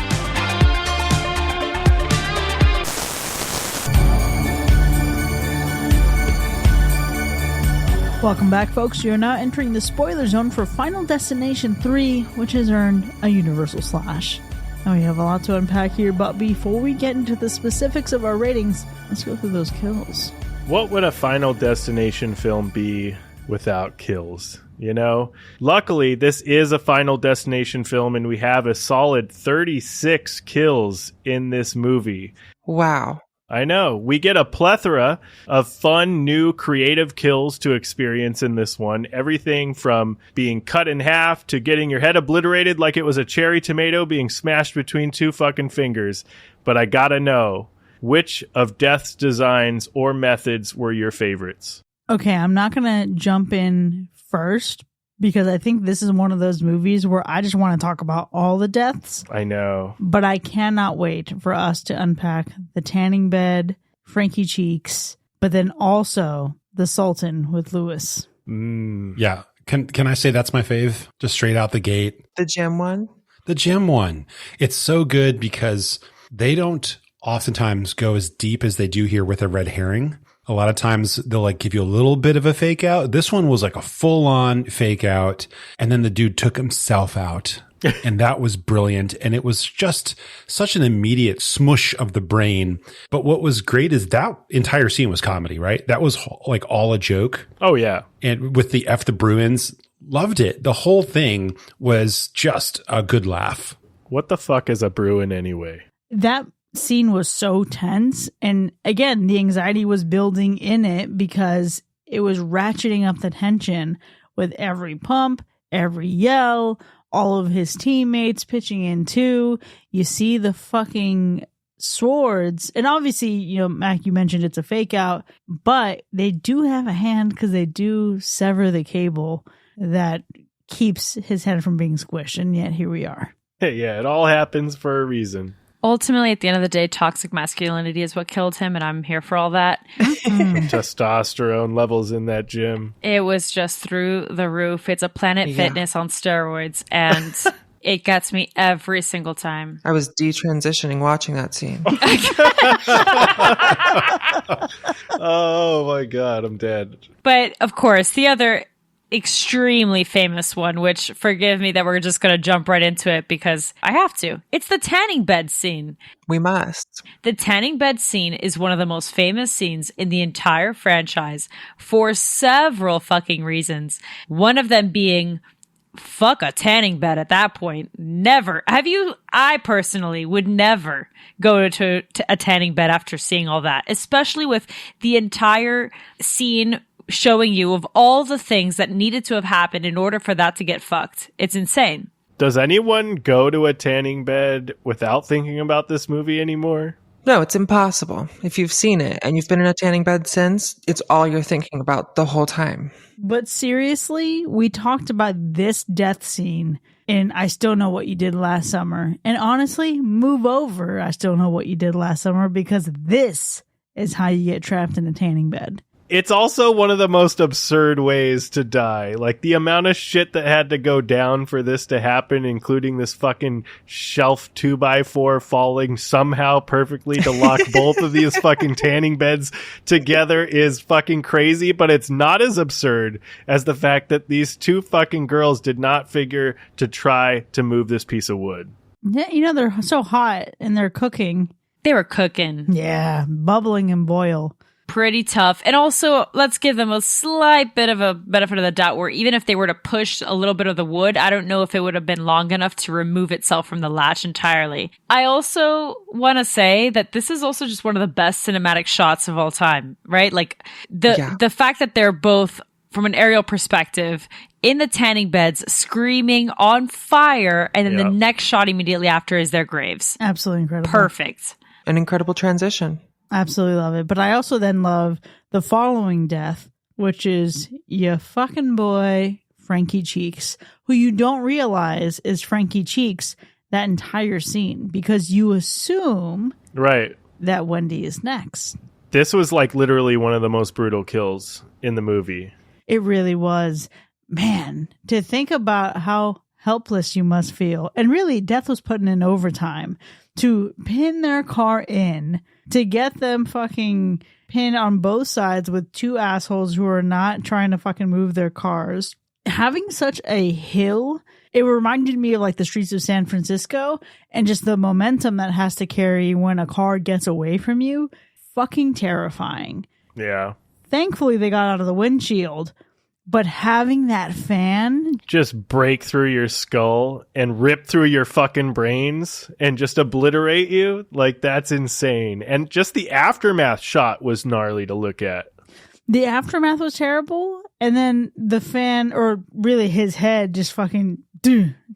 Welcome back, folks. You're now entering the spoiler zone for Final Destination 3, which has earned a universal slash. Now we have a lot to unpack here, but before we get into the specifics of our ratings, let's go through those kills. What would a Final Destination film be without kills? You know, luckily this is a Final Destination film and we have a solid 36 kills in this movie. Wow. I know. We get a plethora of fun, new, creative kills to experience in this one. Everything from being cut in half to getting your head obliterated like it was a cherry tomato being smashed between two fucking fingers. But I gotta know, which of Death's designs or methods were your favorites? Okay, I'm not going to jump in first because I think this is one of those movies where I just want to talk about all the deaths. I know. But I cannot wait for us to unpack the tanning bed, Frankie Cheeks, but then also the Sultan with Lewis. Yeah. Can I say that's my fave? Just straight out the gate. The gym one? The gym one. It's so good because they don't oftentimes go as deep as they do here with a red herring. A lot of times they'll like give you a little bit of a fake out. This one was like a full on fake out. And then the dude took himself out and that was brilliant. And it was just such an immediate smush of the brain. But what was great is that entire scene was comedy, right? That was like all a joke. Oh yeah. And with the F the Bruins, loved it. The whole thing was just a good laugh. What the fuck is a Bruin anyway? That scene was so tense, and again the anxiety was building in it because it was ratcheting up the tension with every pump, every yell, all of his teammates pitching in too. You see the fucking swords, and obviously, you know, Mac, you mentioned it's a fake out, but they do have a hand because they do sever the cable that keeps his head from being squished, and yet here we are. Hey, yeah, it all happens for a reason. Ultimately, at the end of the day, toxic masculinity is what killed him, and I'm here for all that. Testosterone levels in that gym. It was just through the roof. It's a Planet Fitness on steroids, and it gets me every single time. I was detransitioning watching that scene. Oh my God, I'm dead. But, of course, the other extremely famous one, which forgive me that we're just going to jump right into it because I have to. It's the tanning bed scene. We must. The tanning bed scene is one of the most famous scenes in the entire franchise for several fucking reasons. One of them being, fuck a tanning bed at that point. Never. I personally would never go to a tanning bed after seeing all that, especially with the entire scene showing you of all the things that needed to have happened in order for that to get fucked. It's insane. Does anyone go to a tanning bed without thinking about this movie anymore? No, it's impossible. If you've seen it and you've been in a tanning bed since, it's all you're thinking about the whole time. But seriously, we talked about this death scene in I Still Know What You Did Last Summer. And honestly, move over I Still Know What You Did Last Summer, because this is how you get trapped in a tanning bed. It's also one of the most absurd ways to die. Like, the amount of shit that had to go down for this to happen, including this fucking shelf 2x4 falling somehow perfectly to lock both of these fucking tanning beds together, is fucking crazy. But it's not as absurd as the fact that these two fucking girls did not figure to try to move this piece of wood. Yeah, you know, they're so hot and they're cooking. They were cooking. Yeah, bubbling and boil. Pretty tough. And also, let's give them a slight bit of a benefit of the doubt where even if they were to push a little bit of the wood, I don't know if it would have been long enough to remove itself from the latch entirely. I also want to say that this is also just one of the best cinematic shots of all time, right? Like, the fact that they're both, from an aerial perspective, in the tanning beds, screaming on fire, and then the next shot immediately after is their graves. Absolutely incredible. Perfect. An incredible transition. Absolutely love it. But I also then love the following death, which is your fucking boy, Frankie Cheeks, who you don't realize is Frankie Cheeks that entire scene, because you assume that Wendy is next. This was like literally one of the most brutal kills in the movie. It really was. Man, to think about how helpless you must feel. And really, Death was putting in overtime to pin their car in, to get them fucking pinned on both sides with two assholes who are not trying to fucking move their cars. Having such a hill, it reminded me of like the streets of San Francisco and just the momentum that has to carry when a car gets away from you. Fucking terrifying. Yeah. Thankfully, they got out of the windshield. But having that fan just break through your skull and rip through your fucking brains and just obliterate you, like, that's insane. And just the aftermath shot was gnarly to look at. The aftermath was terrible. And then the fan, or really his head, just fucking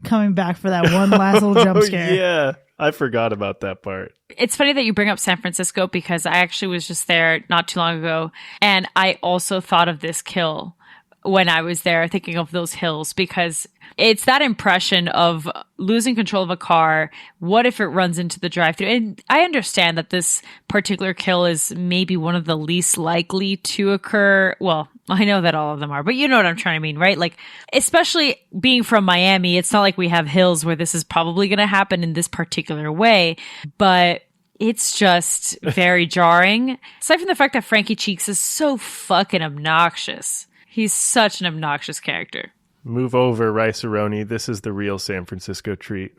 coming back for that one last little jump scare. Yeah, I forgot about that part. It's funny that you bring up San Francisco, because I actually was just there not too long ago. And I also thought of this kill when I was there, thinking of those hills, because it's that impression of losing control of a car. What if it runs into the drive-thru? And I understand that this particular kill is maybe one of the least likely to occur. Well, I know that all of them are, but you know what I'm trying to mean, right? Like, especially being from Miami, it's not like we have hills where this is probably going to happen in this particular way, but it's just very jarring. Aside from the fact that Frankie Cheeks is so fucking obnoxious. He's such an obnoxious character. Move over, Rice-A-Roni. This is the real San Francisco treat.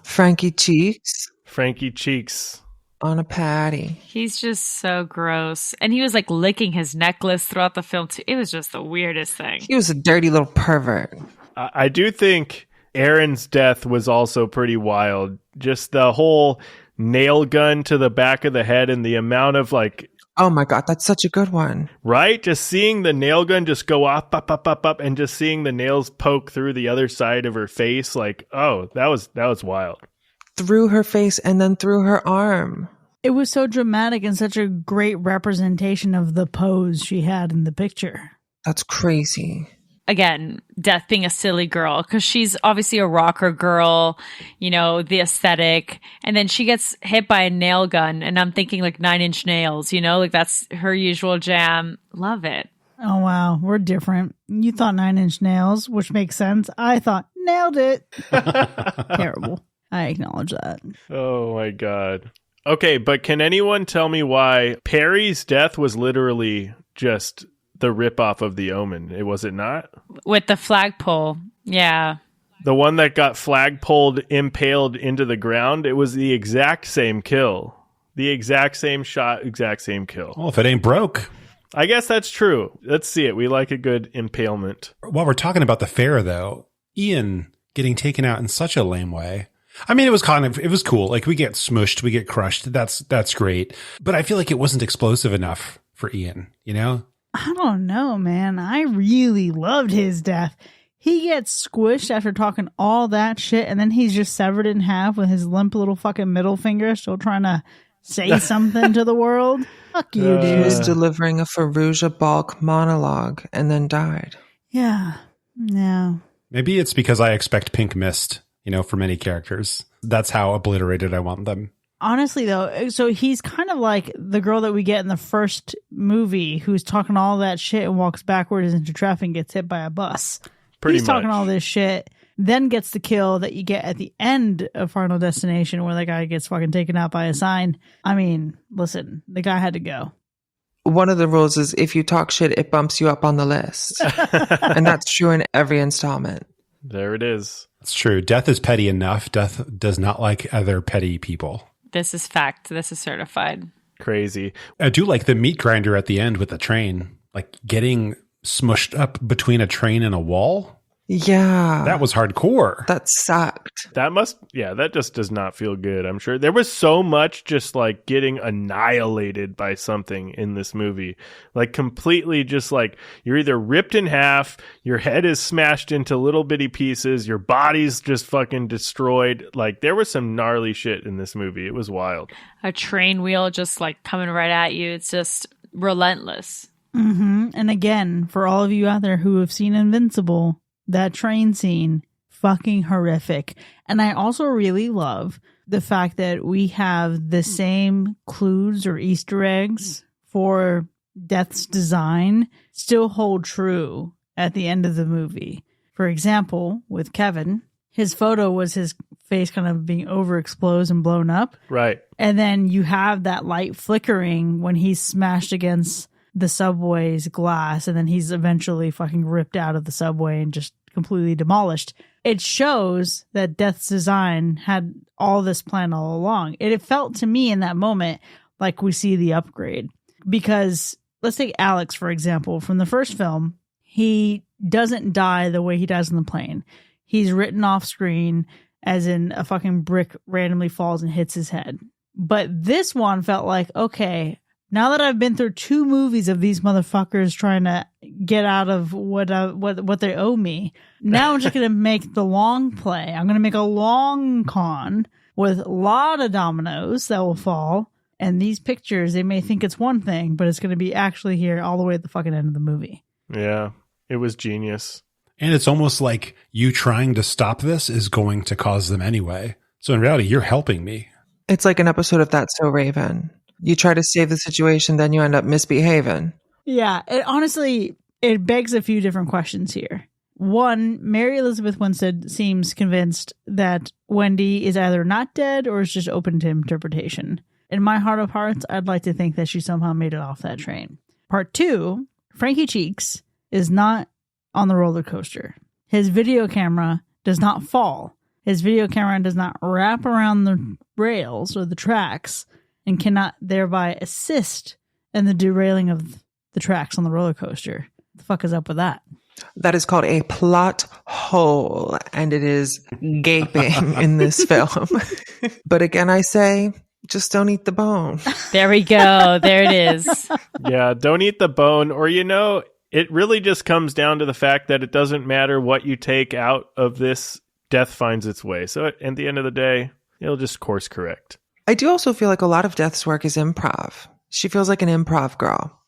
Frankie Cheeks. Frankie Cheeks. On a patty. He's just so gross. And he was like licking his necklace throughout the film too. It was just the weirdest thing. He was a dirty little pervert. I do think Aaron's death was also pretty wild. Just the whole nail gun to the back of the head and the amount of like... Oh my God, that's such a good one. Right? Just seeing the nail gun just go up, and just seeing the nails poke through the other side of her face. Like, oh, that was wild. Through her face and then through her arm. It was so dramatic and such a great representation of the pose she had in the picture. That's crazy. Again, Death being a silly girl, because she's obviously a rocker girl, you know, the aesthetic. And then she gets hit by a nail gun, and I'm thinking like 9 Inch Nails, you know, like that's her usual jam. Love it. Oh, wow. We're different. You thought 9 Inch Nails, which makes sense. I thought, nailed it. Terrible. I acknowledge that. Oh, my God. Okay, but can anyone tell me why Perry's death was literally just the ripoff of The Omen? Was it not? With the flagpole. Yeah. The one that got flagpoled, impaled into the ground, it was the exact same kill. The exact same shot, exact same kill. Well, if it ain't broke. I guess that's true. Let's see it. We like a good impalement. While we're talking about the fair, though, Ian getting taken out in such a lame way. I mean, it was cool. Like, we get smushed, we get crushed. That's great. But I feel like it wasn't explosive enough for Ian, you know? I don't know, man. I really loved his death. He gets squished after talking all that shit, and then he's just severed in half with his limp little fucking middle finger, still trying to say something to the world. Fuck you, He was dude. delivering a Farouja Balk monologue and then died. Yeah. No. Maybe it's because I expect pink mist, for many characters. That's how obliterated I want them. Honestly, though, so he's kind of like the girl that we get in the first movie who's talking all that shit and walks backwards into traffic and gets hit by a bus. He's talking all this shit, then gets the kill that you get at the end of Final Destination where the guy gets fucking taken out by a sign. I mean, listen, the guy had to go. One of the rules is if you talk shit, it bumps you up on the list. And that's true in every installment. There it is. It's true. Death is petty enough. Death does not like other petty people. This is fact. This is certified. Crazy. I do like the meat grinder at the end with the train, like getting smushed up between a train and a wall. Yeah. That was hardcore. That sucked. That just does not feel good. I'm sure there was so much just like getting annihilated by something in this movie. Like completely just like you're either ripped in half, your head is smashed into little bitty pieces, your body's just fucking destroyed. Like there was some gnarly shit in this movie. It was wild. A train wheel just like coming right at you. It's just relentless. Mm-hmm. And again, for all of you out there who have seen Invincible, that train scene, fucking horrific. And I also really love the fact that we have the same clues or Easter eggs for Death's design still hold true at the end of the movie. For example, with Kevin, his photo was his face kind of being overexposed and blown up. Right. And then you have that light flickering when he's smashed against the subway's glass, and then he's eventually fucking ripped out of the subway and just completely demolished. It shows that Death's design had all this planned all along. It felt to me in that moment like we see the upgrade. Because let's take Alex, for example. From the first film, he doesn't die the way he dies on the plane. He's written off screen as in a fucking brick randomly falls and hits his head. But this one felt like, okay, now that I've been through 2 movies of these motherfuckers trying to get out of what they owe me, now I'm just going to make the long play. I'm going to make a long con with a lot of dominoes that will fall. And these pictures, they may think it's one thing, but it's going to be actually here all the way at the fucking end of the movie. Yeah, it was genius. And it's almost like you trying to stop this is going to cause them anyway. So in reality, you're helping me. It's like an episode of That's So Raven. You try to save the situation, then you end up misbehaving. Yeah, it begs a few different questions here. One, Mary Elizabeth Winstead seems convinced that Wendy is either not dead or is just open to interpretation. In my heart of hearts, I'd like to think that she somehow made it off that train. Part 2, Frankie Cheeks is not on the roller coaster. His video camera does not fall. His video camera does not wrap around the rails or the tracks and cannot thereby assist in the derailing of the tracks on the roller coaster. What the fuck is up with that? That is called a plot hole, and it is gaping in this film. But again, I say, just don't eat the bone. There we go. There it is. Yeah, don't eat the bone. Or, it really just comes down to the fact that it doesn't matter what you take out of this, death finds its way. So at the end of the day, it'll just course correct. I do also feel like a lot of Death's work is improv. She feels like an improv girl.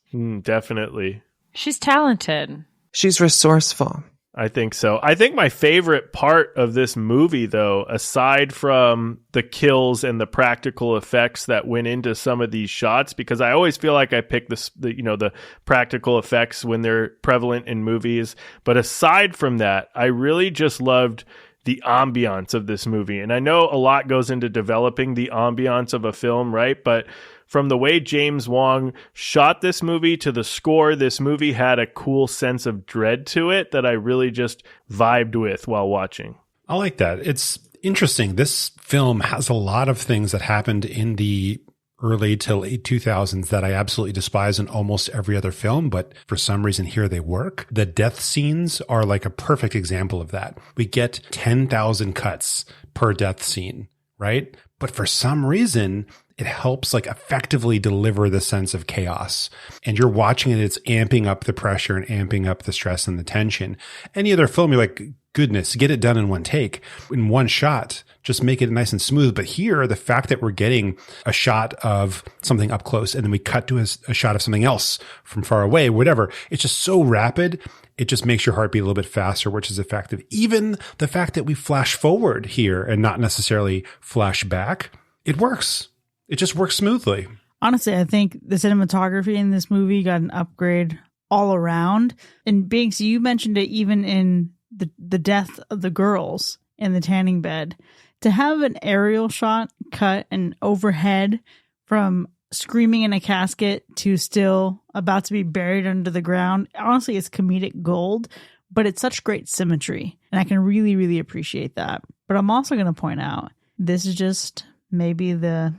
Definitely. She's talented. She's resourceful. I think so. I think my favorite part of this movie, though, aside from the kills and the practical effects that went into some of these shots, because I always feel like I pick the practical effects when they're prevalent in movies. But aside from that, I really just loved the ambiance of this movie. And I know a lot goes into developing the ambiance of a film, right? But from the way James Wong shot this movie to the score, this movie had a cool sense of dread to it that I really just vibed with while watching. I like that. It's interesting. This film has a lot of things that happened in the early to late 2000s that I absolutely despise in almost every other film, but for some reason here they work. The death scenes are like a perfect example of that. We get 10,000 cuts per death scene, right? But for some reason, it helps like effectively deliver the sense of chaos. And you're watching it, it's amping up the pressure and amping up the stress and the tension. Any other film, you're like, goodness, get it done in one take, in one shot, just make it nice and smooth. But here, the fact that we're getting a shot of something up close and then we cut to a shot of something else from far away, whatever, it's just so rapid. It just makes your heart beat a little bit faster, which is effective. Even the fact that we flash forward here and not necessarily flash back, it works. It just works smoothly. Honestly, I think the cinematography in this movie got an upgrade all around. And Binks, you mentioned it even in the death of the girls in the tanning bed. To have an aerial shot cut and overhead from screaming in a casket to still about to be buried under the ground, honestly, it's comedic gold, but it's such great symmetry. And I can really, really appreciate that. But I'm also going to point out, this is just maybe the,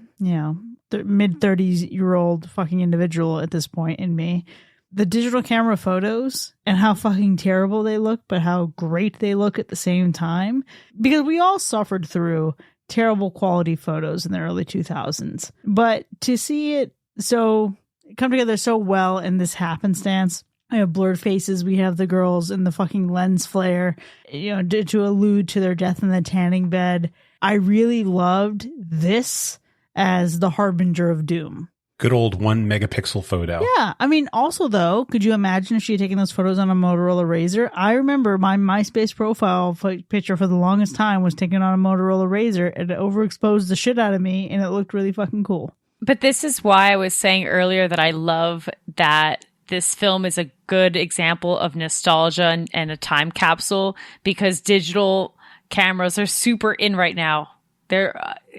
mid-30s-year-old fucking individual at this point in me. The digital camera photos and how fucking terrible they look, but how great they look at the same time. Because we all suffered through terrible quality photos in the early 2000s. But to see it so come together so well in this happenstance, I have blurred faces. We have the girls in the fucking lens flare, to allude to their death in the tanning bed. I really loved this as the harbinger of doom. Good old 1 megapixel photo. Yeah. I mean, also, though, could you imagine if she had taken those photos on a Motorola Razr? I remember my MySpace profile picture for the longest time was taken on a Motorola Razr, and it overexposed the shit out of me, and it looked really fucking cool. But this is why I was saying earlier that I love that this film is a good example of nostalgia and a time capsule, because digital cameras are super in right now.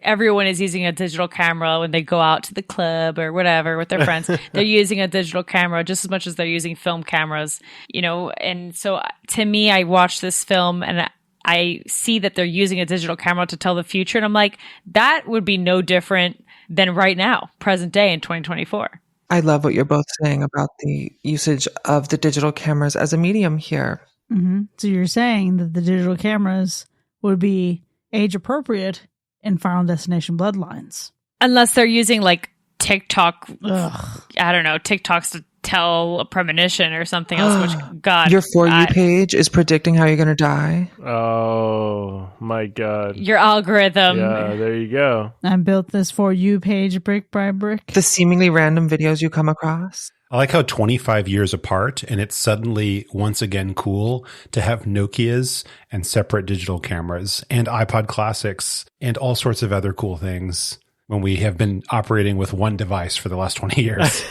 Everyone is using a digital camera when they go out to the club or whatever with their friends. They're using a digital camera just as much as they're using film cameras, and so to me, I watch this film and I see that they're using a digital camera to tell the future, and I'm like, that would be no different than right now, present day in 2024. I love what you're both saying about the usage of the digital cameras as a medium here. Mm-hmm. So you're saying that the digital cameras would be age appropriate in Final Destination Bloodlines. Unless they're using like TikTok, Ugh. I don't know, TikToks to tell a premonition or something else, which, God. Your For You page is predicting how you're going to die. Oh, my God. Your algorithm. Yeah, there you go. I built this For You page brick by brick. The seemingly random videos you come across. I like how 25 years apart, and it's suddenly once again cool to have Nokias and separate digital cameras and iPod Classics and all sorts of other cool things when we have been operating with one device for the last 20 years.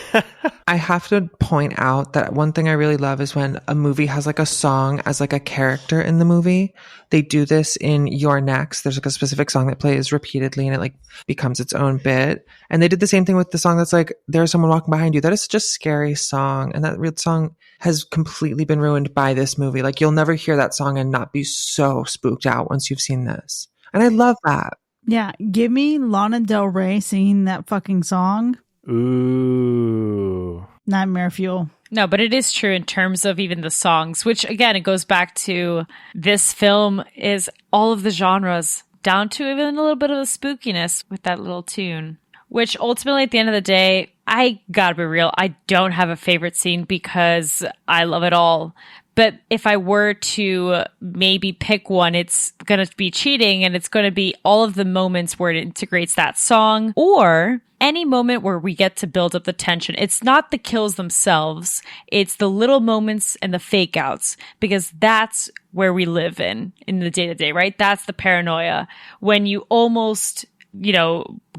I have to point out that one thing I really love is when a movie has like a song as like a character in the movie. They do this in You're Next. There's like a specific song that plays repeatedly and it like becomes its own bit. And they did the same thing with the song that's like, there's someone walking behind you. That is such a scary song. And that real song has completely been ruined by this movie. Like you'll never hear that song and not be so spooked out once you've seen this. And I love that. Yeah, give me Lana Del Rey singing that fucking song. Ooh. Nightmare fuel. No, but it is true in terms of even the songs, which again, it goes back to this film is all of the genres down to even a little bit of the spookiness with that little tune, which ultimately at the end of the day, I gotta be real, I don't have a favorite scene because I love it all. But if I were to maybe pick one, it's going to be cheating, and it's going to be all of the moments where it integrates that song, or any moment where we get to build up the tension. It's not the kills themselves. It's the little moments and the fake outs, because that's where we live in the day-to-day, right? That's the paranoia. When you almost,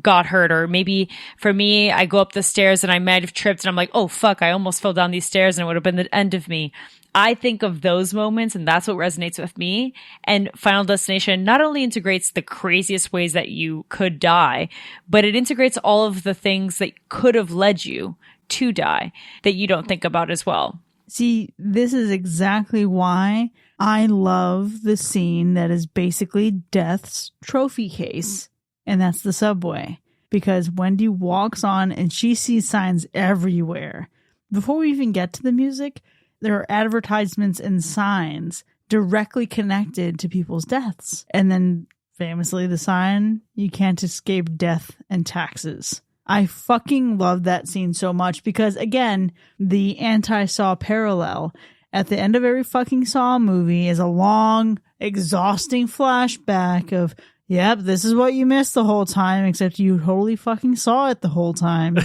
got hurt, or maybe for me, I go up the stairs and I might have tripped and I'm like, oh, fuck, I almost fell down these stairs and it would have been the end of me. I think of those moments, and that's what resonates with me. And Final Destination not only integrates the craziest ways that you could die, but it integrates all of the things that could have led you to die that you don't think about as well. See, this is exactly why I love the scene that is basically Death's trophy case, and that's the subway. Because Wendy walks on and she sees signs everywhere. Before we even get to the music, there are advertisements and signs directly connected to people's deaths. And then Famously the sign, you can't escape death and taxes. I fucking love that scene so much because, again, the anti-Saw parallel at the end of every fucking Saw movie is a long, exhausting flashback of, yep, this is what you missed the whole time, except you totally fucking saw it the whole time.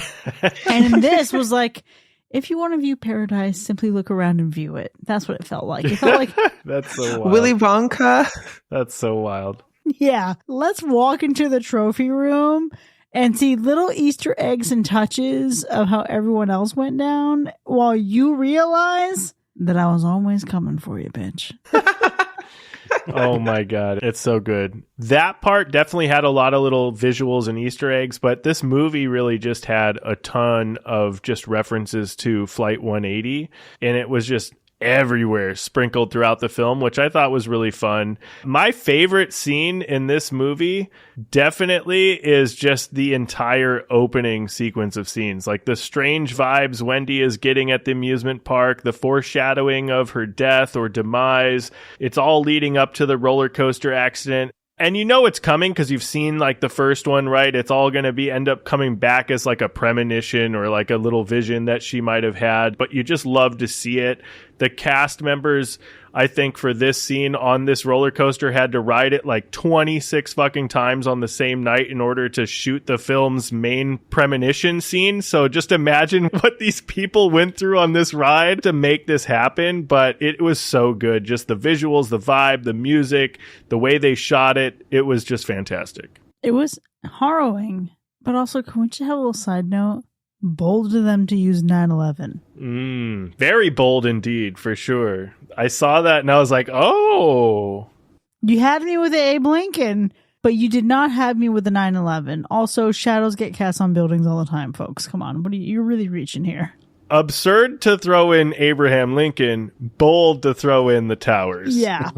And this was like, if you want to view paradise, simply look around and view it. That's what it felt like. It felt like That's so wild. Willy Wonka. That's so wild. yeah, let's walk into the trophy room and see little Easter eggs and touches of how everyone else went down while you realize that I was always coming for you, bitch. Oh my God. It's so good. That part definitely had a lot of little visuals and Easter eggs, but this movie really just had a ton of just references to Flight 180, and it was just everywhere sprinkled throughout the film, which I thought was really fun. My favorite scene in this movie definitely is just the entire opening sequence of scenes, like the strange vibes Wendy is getting at the amusement park, the foreshadowing of her death or demise. It's all leading up to the roller coaster accident. And you know it's coming because you've seen like the first one, right? It's all going to be end up coming back as like a premonition or like a little vision that she might have had, but you just love to see it. The cast members, I think, for this scene on this roller coaster had to ride it like 26 fucking times on the same night in order to shoot the film's main premonition scene. So just imagine what these people went through on this ride to make this happen. But it was so good. Just the visuals, the vibe, the music, the way they shot it. It was just fantastic. It was harrowing, but also, can we just have a little side note? Bold of them to use 9/11. Very bold indeed, for sure. I saw that and I was like, oh. You had me with the Abe Lincoln, but you did not have me with the 9/11. Also, shadows get cast on buildings all the time, folks. Come on. You're really reaching here. Absurd to throw in Abraham Lincoln, bold to throw in the towers. Yeah.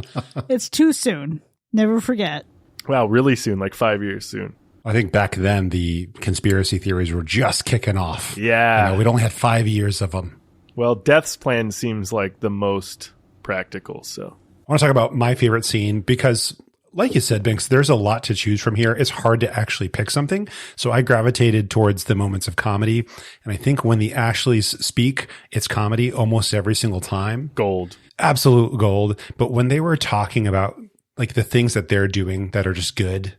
It's too soon. Never forget. Wow, really soon, like 5 years soon. I think back then the conspiracy theories were just kicking off. Yeah. We'd only had 5 years of them. Well, Death's plan seems like the most practical, so. I want to talk about my favorite scene because, like you said, Binks, there's a lot to choose from here. It's hard to actually pick something. So I gravitated towards the moments of comedy. And I think when the Ashleys speak, it's comedy almost every single time. Gold. Absolute gold. But when they were talking about like the things that they're doing that are just good,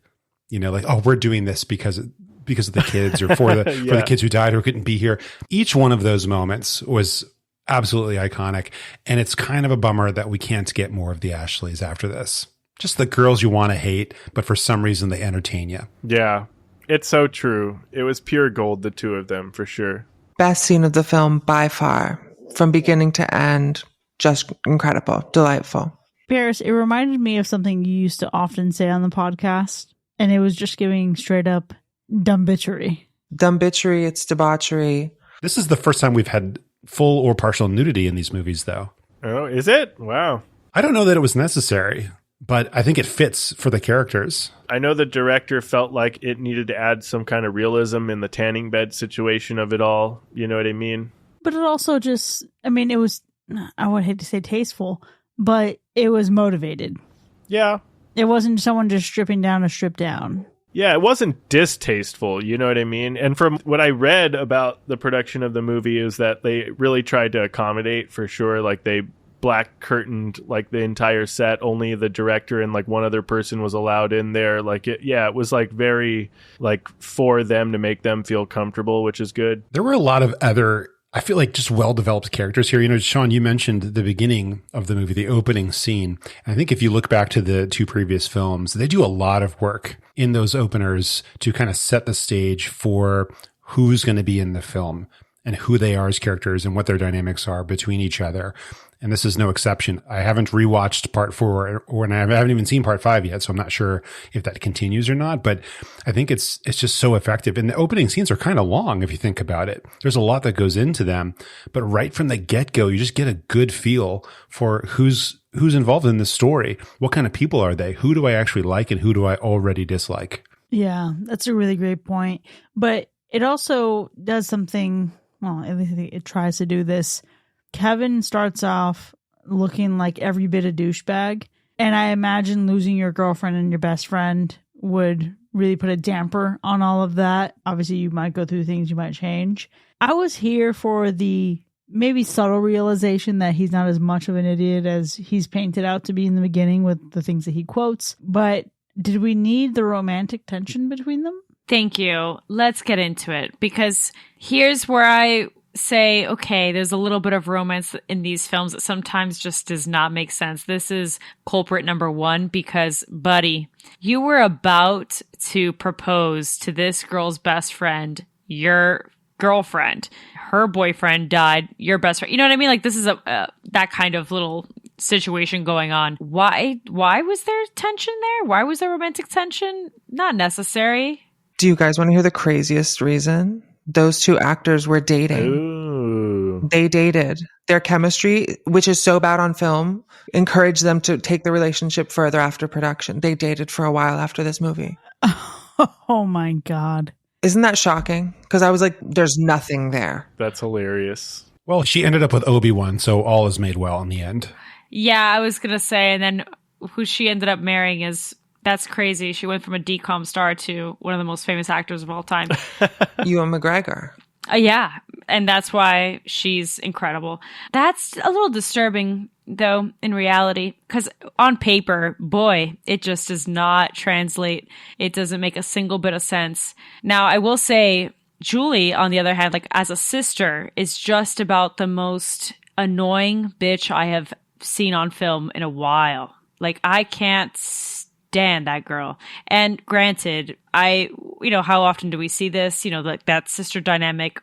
you know, like, oh, we're doing this because of the kids or for the for the kids who died or couldn't be here. Each one of those moments was absolutely iconic. And it's kind of a bummer that we can't get more of the Ashleys after this. Just the girls you want to hate, but for some reason they entertain you. Yeah, it's so true. It was pure gold, the two of them, for sure. Best scene of the film by far, from beginning to end. Just incredible, delightful. Paris, it reminded me of something you used to often say on the podcast, and it was just giving straight up dumb bitchery. Dumb bitchery, it's debauchery. This is the first time we've had full or partial nudity in these movies, though. Oh, is it? Wow. I don't know that it was necessary, but I think it fits for the characters. I know the director felt like it needed to add some kind of realism in the tanning bed situation of it all. You know what I mean? But it also just, I mean, it was, I would hate to say tasteful, but it was motivated. Yeah. It wasn't someone just stripping down to strip down. Yeah, it wasn't distasteful, you know what I mean? And from what I read about the production of the movie is that they really tried to accommodate for sure. Like they black curtained like the entire set. Only the director and like one other person was allowed in there. Like it was like very like for them to make them feel comfortable, which is good. There were a lot of other, I feel like, just well-developed characters here. You know, Sean, you mentioned the beginning of the movie, the opening scene. And I think if you look back to the two previous films, they do a lot of work in those openers to kind of set the stage for who's going to be in the film and who they are as characters and what their dynamics are between each other. And this is no exception. I haven't rewatched part 4 and I haven't even seen part 5 yet. So I'm not sure if that continues or not, but I think it's just so effective. And the opening scenes are kind of long if you think about it. There's a lot that goes into them, but right from the get-go, you just get a good feel for who's involved in this story. What kind of people are they? Who do I actually like and who do I already dislike? Yeah, that's a really great point. But it also does something, well, at least it tries to do this. Kevin starts off looking like every bit a douchebag, And I imagine losing your girlfriend and your best friend would really put a damper on all of that. Obviously, you might go through things, you might change. I was here for the maybe subtle realization that he's not as much of an idiot as he's painted out to be in the beginning with the things that he quotes. But did we need the romantic tension between them? Thank you. Let's get into it, because here's where I say, okay, there's a little bit of romance in these films that sometimes just does not make sense. This is culprit number one, because, buddy, you were about to propose to this girl's best friend, your girlfriend. Her boyfriend died, your best friend. You know what I mean? Like, this is that kind of little situation going on. Why was there tension there? Why was there romantic tension? Not necessary. Do you guys want to hear the craziest reason? Those two actors were dating. Ooh. They dated. Their chemistry, which is so bad on film, encouraged them to take the relationship further after production. They dated for a while after this movie. Oh my God. Isn't that shocking? Because I was like, there's nothing there. That's hilarious. Well, she ended up with Obi-Wan, so all is made well in the end. Yeah, I was going to say, and then who she ended up marrying that's crazy. She went from a DCOM star to one of the most famous actors of all time. Ewan McGregor. Yeah, and that's why she's incredible. That's a little disturbing, though, in reality, because on paper, boy, it just does not translate. It doesn't make a single bit of sense. Now, I will say, Julie, on the other hand, like as a sister, is just about the most annoying bitch I have seen on film in a while. Like, I can't stand that girl. And granted, how often do we see this? Like that sister dynamic,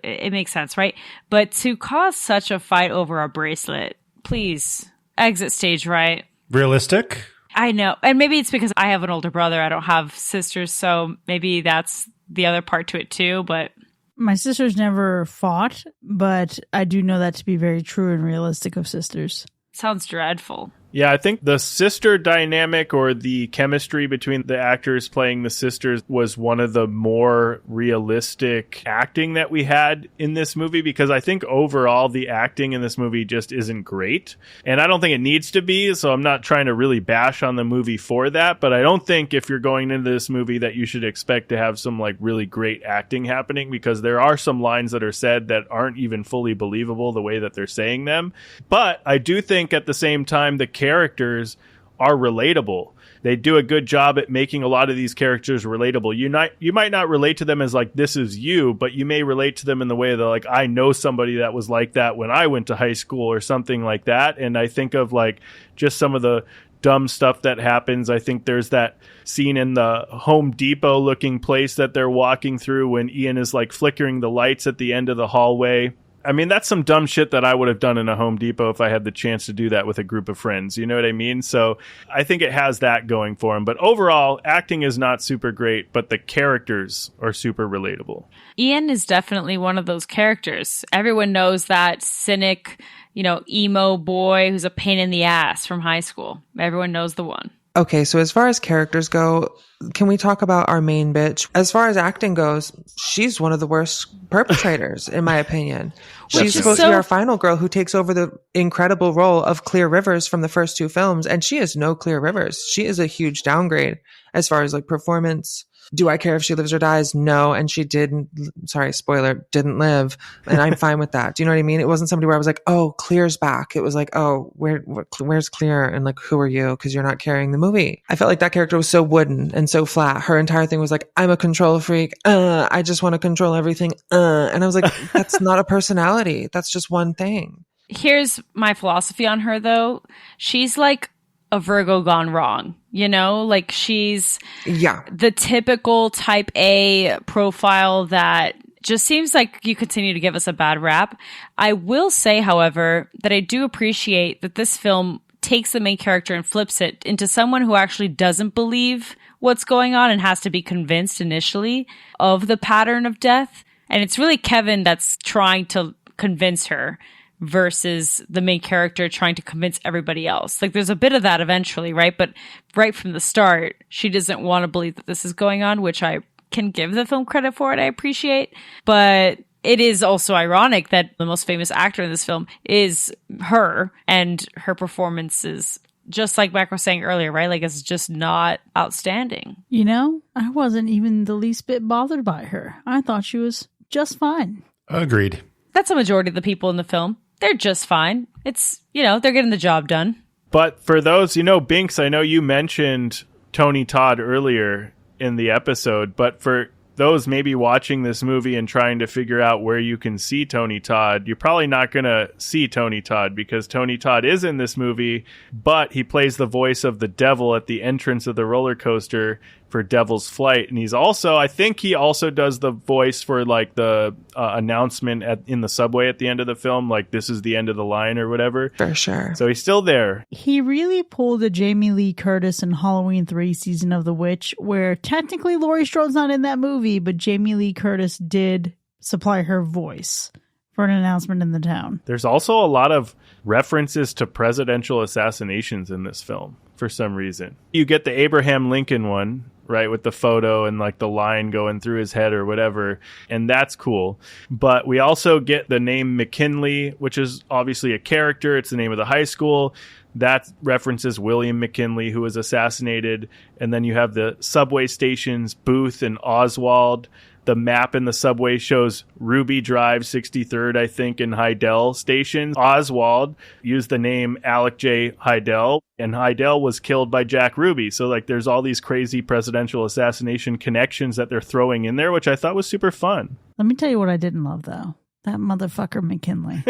it makes sense, right? But to cause such a fight over a bracelet, please exit stage right. Realistic? I know. And maybe it's because I have an older brother. I don't have sisters. So maybe that's the other part to it too. But my sisters never fought, but I do know that to be very true and realistic of sisters. Sounds dreadful. Yeah, I think the sister dynamic or the chemistry between the actors playing the sisters was one of the more realistic acting that we had in this movie, because I think overall the acting in this movie just isn't great. And I don't think it needs to be, so I'm not trying to really bash on the movie for that. But I don't think if you're going into this movie that you should expect to have some like really great acting happening, because there are some lines that are said that aren't even fully believable the way that they're saying them. But I do think at the same time the characters are relatable. They do a good job at making a lot of these characters relatable. You might not relate to them as like, this is you, but you may relate to them in the way that like, I know somebody that was like that when I went to high school or something like that. And I think of like just some of the dumb stuff that happens. I think there's that scene in the Home Depot looking place that they're walking through when Ian is like flickering the lights at the end of the hallway. I mean, that's some dumb shit that I would have done in a Home Depot if I had the chance to do that with a group of friends. You know what I mean? So I think it has that going for him. But overall, acting is not super great, but the characters are super relatable. Ian is definitely one of those characters. Everyone knows that cynic, emo boy who's a pain in the ass from high school. Everyone knows the one. Okay, so as far as characters go, can we talk about our main bitch? As far as acting goes, she's one of the worst perpetrators, in my opinion. She's supposed to be our final girl who takes over the incredible role of Clear Rivers from the first two films, and she is no Clear Rivers. She is a huge downgrade as far as like performance. Do I care if she lives or dies? No. And she didn't, sorry, spoiler, didn't live. And I'm fine with that. Do you know what I mean? It wasn't somebody where I was like, oh, Clear's back. It was like, oh, where's Clear? And like, who are you? Because you're not carrying the movie. I felt like that character was so wooden and so flat. Her entire thing was like, I'm a control freak. I just want to control everything. And I was like, that's not a personality. That's just one thing. Here's my philosophy on her, though. She's like a Virgo gone wrong, like she's the typical type A profile that just seems like you continue to give us a bad rap. I will say, however, that I do appreciate that this film takes the main character and flips it into someone who actually doesn't believe what's going on and has to be convinced initially of the pattern of death. And it's really Kevin that's trying to convince her versus the main character trying to convince everybody else. Like there's a bit of that eventually, right? But right from the start, she doesn't want to believe that this is going on, which I can give the film credit for it. I appreciate. But it is also ironic that the most famous actor in this film is her, and her performance is just like Mac was saying earlier, right? Like, it's just not outstanding. You know, I wasn't even the least bit bothered by her. I thought she was just fine. Agreed. That's a majority of the people in the film. They're just fine. It's, they're getting the job done. But for those, Binks, I know you mentioned Tony Todd earlier in the episode, but for those maybe watching this movie and trying to figure out where you can see Tony Todd, you're probably not going to see Tony Todd because Tony Todd is in this movie, but he plays the voice of the devil at the entrance of the roller coaster for Devil's Flight. And I think he also does the voice for like the announcement in the subway at the end of the film, like this is the end of the line or whatever. For sure. So he's still there. He really pulled a Jamie Lee Curtis in Halloween 3 Season of the Witch, where technically Laurie Strode's not in that movie, but Jamie Lee Curtis did supply her voice for an announcement in the town. There's also a lot of references to presidential assassinations in this film for some reason. You get the Abraham Lincoln one, right, with the photo and like the line going through his head or whatever, and that's cool. But we also get the name McKinley, which is obviously a character. It's the name of the high school. That references William McKinley, who was assassinated. And then you have the subway stations, Booth and Oswald. The map in the subway shows Ruby Drive, 63rd, I think, in Heidel station. Oswald used the name Alec J. Heidel, and Heidel was killed by Jack Ruby. So, like, there's all these crazy presidential assassination connections that they're throwing in there, which I thought was super fun. Let me tell you what I didn't love, though. That motherfucker McKinley.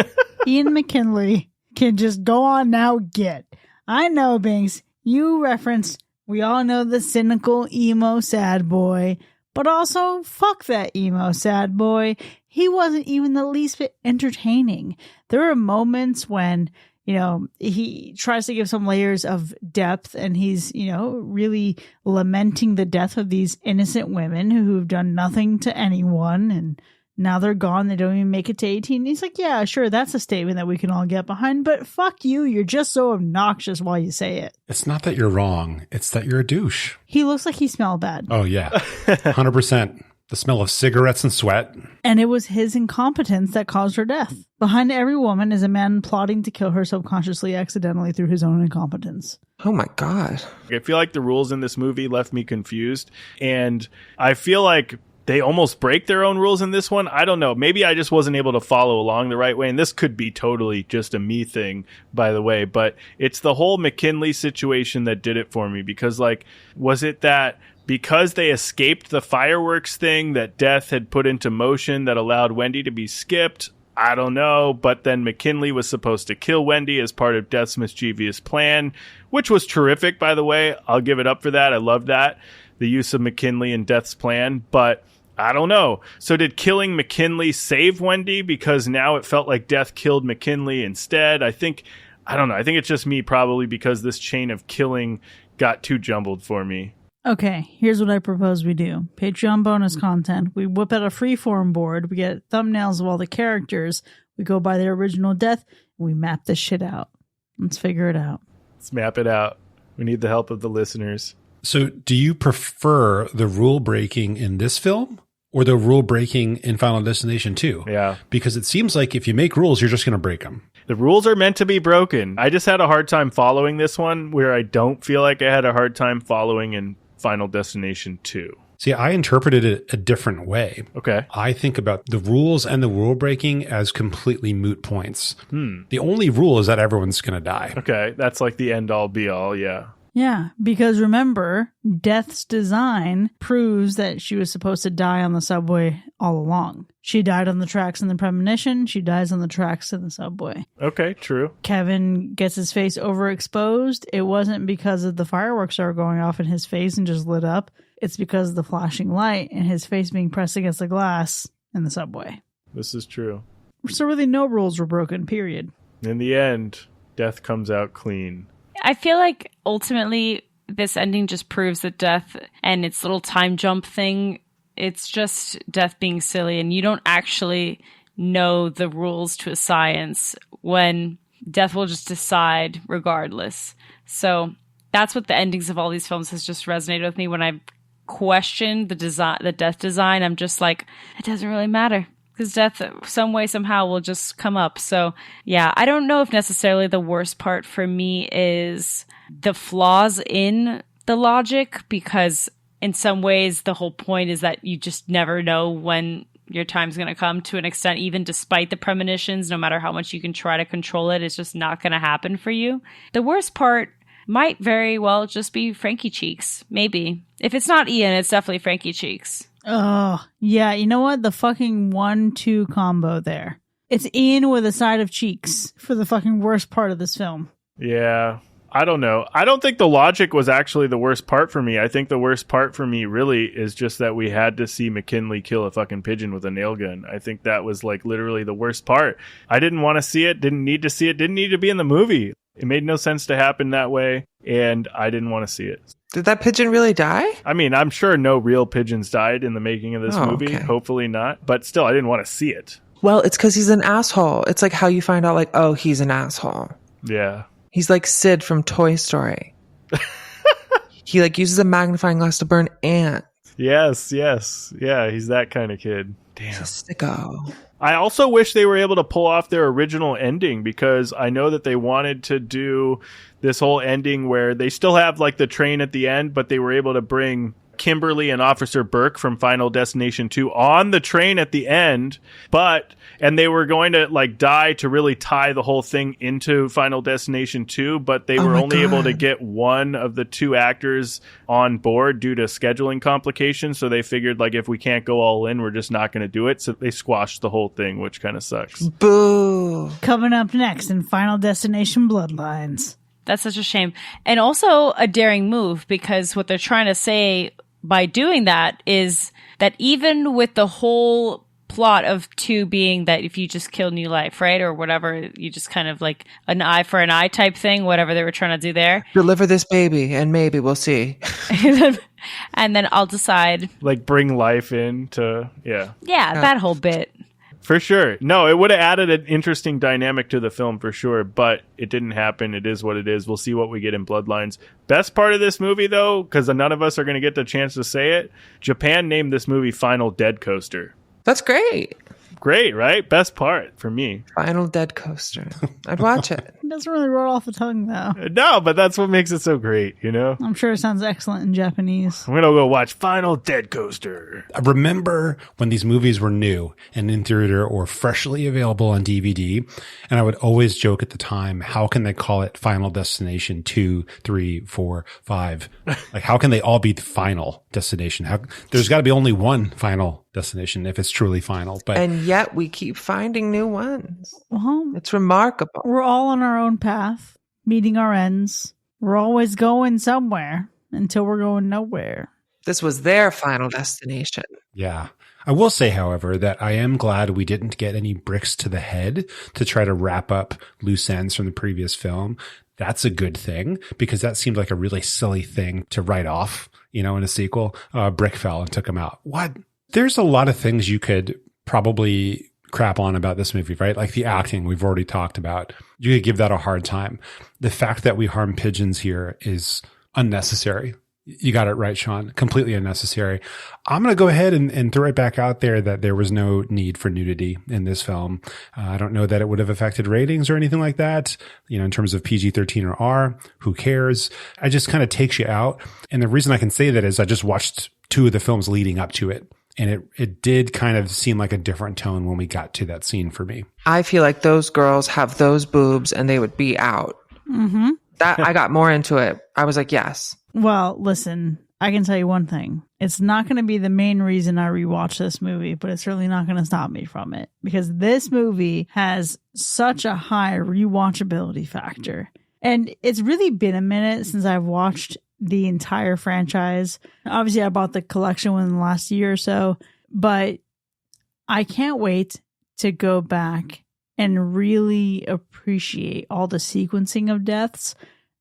Ian McKinley can just go on now, I know, Binks, you referenced, we all know the cynical emo sad boy, but also, fuck that emo sad boy. He wasn't even the least bit entertaining. There are moments when, he tries to give some layers of depth and he's, really lamenting the death of these innocent women who've done nothing to anyone and now they're gone. They don't even make it to 18. He's like, yeah, sure, that's a statement that we can all get behind, but fuck you. You're just so obnoxious while you say it. It's not that you're wrong. It's that you're a douche. He looks like he smelled bad. Oh, yeah. 100%. The smell of cigarettes and sweat. And it was his incompetence that caused her death. Behind every woman is a man plotting to kill her subconsciously, accidentally through his own incompetence. Oh my God. I feel like the rules in this movie left me confused. And I feel like they almost break their own rules in this one. I don't know. Maybe I just wasn't able to follow along the right way. And this could be totally just a me thing, by the way. But it's the whole McKinley situation that did it for me. Because, was it that because they escaped the fireworks thing that Death had put into motion that allowed Wendy to be skipped? I don't know. But then McKinley was supposed to kill Wendy as part of Death's mischievous plan, which was terrific, by the way. I'll give it up for that. I love that. The use of McKinley in Death's plan. But I don't know. So did killing McKinley save Wendy? Because now it felt like Death killed McKinley instead. I don't know. I think it's just me probably because this chain of killing got too jumbled for me. Okay, here's what I propose we do. Patreon bonus content. We whip out a freeform board. We get thumbnails of all the characters. We go by their original death. And we map this shit out. Let's figure it out. Let's map it out. We need the help of the listeners. So do you prefer the rule breaking in this film or the rule breaking in Final Destination 2? Yeah. Because it seems like if you make rules, you're just going to break them. The rules are meant to be broken. I just had a hard time following this one where I don't feel like I had a hard time following in Final Destination 2. See, I interpreted it a different way. Okay. I think about the rules and the rule breaking as completely moot points. The only rule is that everyone's going to die. Okay. That's like the end all be all. Yeah. Yeah, because remember, Death's design proves that she was supposed to die on the subway all along. She died on the tracks in the premonition. She dies on the tracks in the subway. Okay, true. Kevin gets his face overexposed. It wasn't because of the fireworks that were going off in his face and just lit up. It's because of the flashing light and his face being pressed against the glass in the subway. This is true. So really no rules were broken, period. In the end, Death comes out clean. I feel like ultimately this ending just proves that Death and its little time jump thing, it's just Death being silly, and you don't actually know the rules to a science when Death will just decide regardless. So that's what the endings of all these films has just resonated with me. When I questioned the Death design, I'm just like, it doesn't really matter. because death some way somehow will just come up. So yeah, I don't know if necessarily the worst part for me is the flaws in the logic, because in some ways the whole point is that you just never know when your time's going to come, to an extent, even despite the premonitions. No matter how much you can try to control it, it's just not going to happen for you. The worst part might very well just be Frankie Cheeks. Maybe. If it's not Ian, it's definitely Frankie Cheeks. Oh, yeah. You know what? The fucking 1-2 combo there. It's Ian with a side of Cheeks for the fucking worst part of this film. Yeah. I don't know. I don't think the logic was actually the worst part for me. I think the worst part for me really is just that we had to see McKinley kill a fucking pigeon with a nail gun. I think that was like literally the worst part. I didn't want to see it, didn't need to see it, didn't need to be in the movie. It made no sense to happen that way, and I didn't want to see it. Did that pigeon really die? I mean, I'm sure no real pigeons died in the making of this movie. Okay. Hopefully not. But still, I didn't want to see it. Well, it's because he's an asshole. It's like how you find out, like, oh, he's an asshole. Yeah. He's like Sid from Toy Story. He like uses a magnifying glass to burn ants. Yes. Yeah, he's that kind of kid. Damn. He's a sicko. I also wish they were able to pull off their original ending, because I know that they wanted to do this whole ending where they still have like the train at the end, but they were able to bring Kimberly and Officer Burke from Final Destination 2 on the train at the end, and they were going to like die to really tie the whole thing into Final Destination 2, but they were only able to get one of the two actors on board due to scheduling complications. So they figured, like, if we can't go all in, we're just not going to do it. So they squashed the whole thing, which kind of sucks. Boo. Coming up next in Final Destination Bloodlines. That's such a shame. And also a daring move, because what they're trying to say by doing that is that even with the whole plot of 2 being that if you just kill new life, right? Or whatever, you just kind of like an eye for an eye type thing, whatever they were trying to do there. Deliver this baby and maybe we'll see. And then I'll decide. Like bring life into, Yeah, that whole bit. For sure. No, it would have added an interesting dynamic to the film for sure, but it didn't happen. It is what it is. We'll see what we get in Bloodlines. Best part of this movie, though, because none of us are going to get the chance to say it, Japan named this movie Final Dead Coaster. That's great. Great, right? Best part for me. Final Dead Coaster. I'd watch it. It doesn't really roll off the tongue, though. No, but that's what makes it so great, you know? I'm sure it sounds excellent in Japanese. I'm going to go watch Final Dead Coaster. I remember when these movies were new and in theater or freshly available on DVD, and I would always joke at the time, how can they call it Final Destination 2, 3, 4, 5? Like, how can they all be the Final Destination? There's got to be only one Final Destination if it's truly final. But and yet we keep finding new ones. Well, It's remarkable. we're all on our own path, meeting our ends. We're always going somewhere until we're going nowhere. This was their final destination. yeah. I will say, however, that I am glad we didn't get any bricks to the head to try to wrap up loose ends from the previous film. That's a good thing, because that seemed like a really silly thing to write off, in a sequel. Brick fell and took him out. What? There's a lot of things you could probably crap on about this movie, right? Like the acting we've already talked about. You could give that a hard time. The fact that we harm pigeons here is unnecessary. You got it right, Sean. Completely unnecessary. I'm going to go ahead and throw it back out there that there was no need for nudity in this film. I don't know that it would have affected ratings or anything like that. In terms of PG-13 or R, who cares? It just kind of takes you out. And the reason I can say that is I just watched 2 of the films leading up to it. And it did kind of seem like a different tone when we got to that scene for me. I feel like those girls have those boobs and they would be out. Mm-hmm. That I got more into it. I was like, yes. Well, listen, I can tell you one thing. It's not going to be the main reason I rewatch this movie, but it's certainly not going to stop me from it. Because this movie has such a high rewatchability factor. And it's really been a minute since I've watched the entire franchise. Obviously, I bought the collection within the last year or so, but I can't wait to go back and really appreciate all the sequencing of deaths.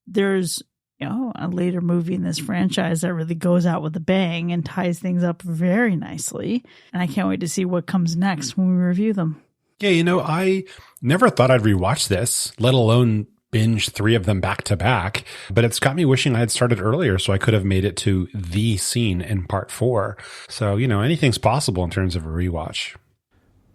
There's, a later movie in this franchise that really goes out with a bang and ties things up very nicely. And I can't wait to see what comes next when we review them. Yeah, I never thought I'd rewatch this, let alone binge 3 of them back to back, but it's got me wishing I had started earlier so I could have made it to the scene in part 4. So, anything's possible in terms of a rewatch.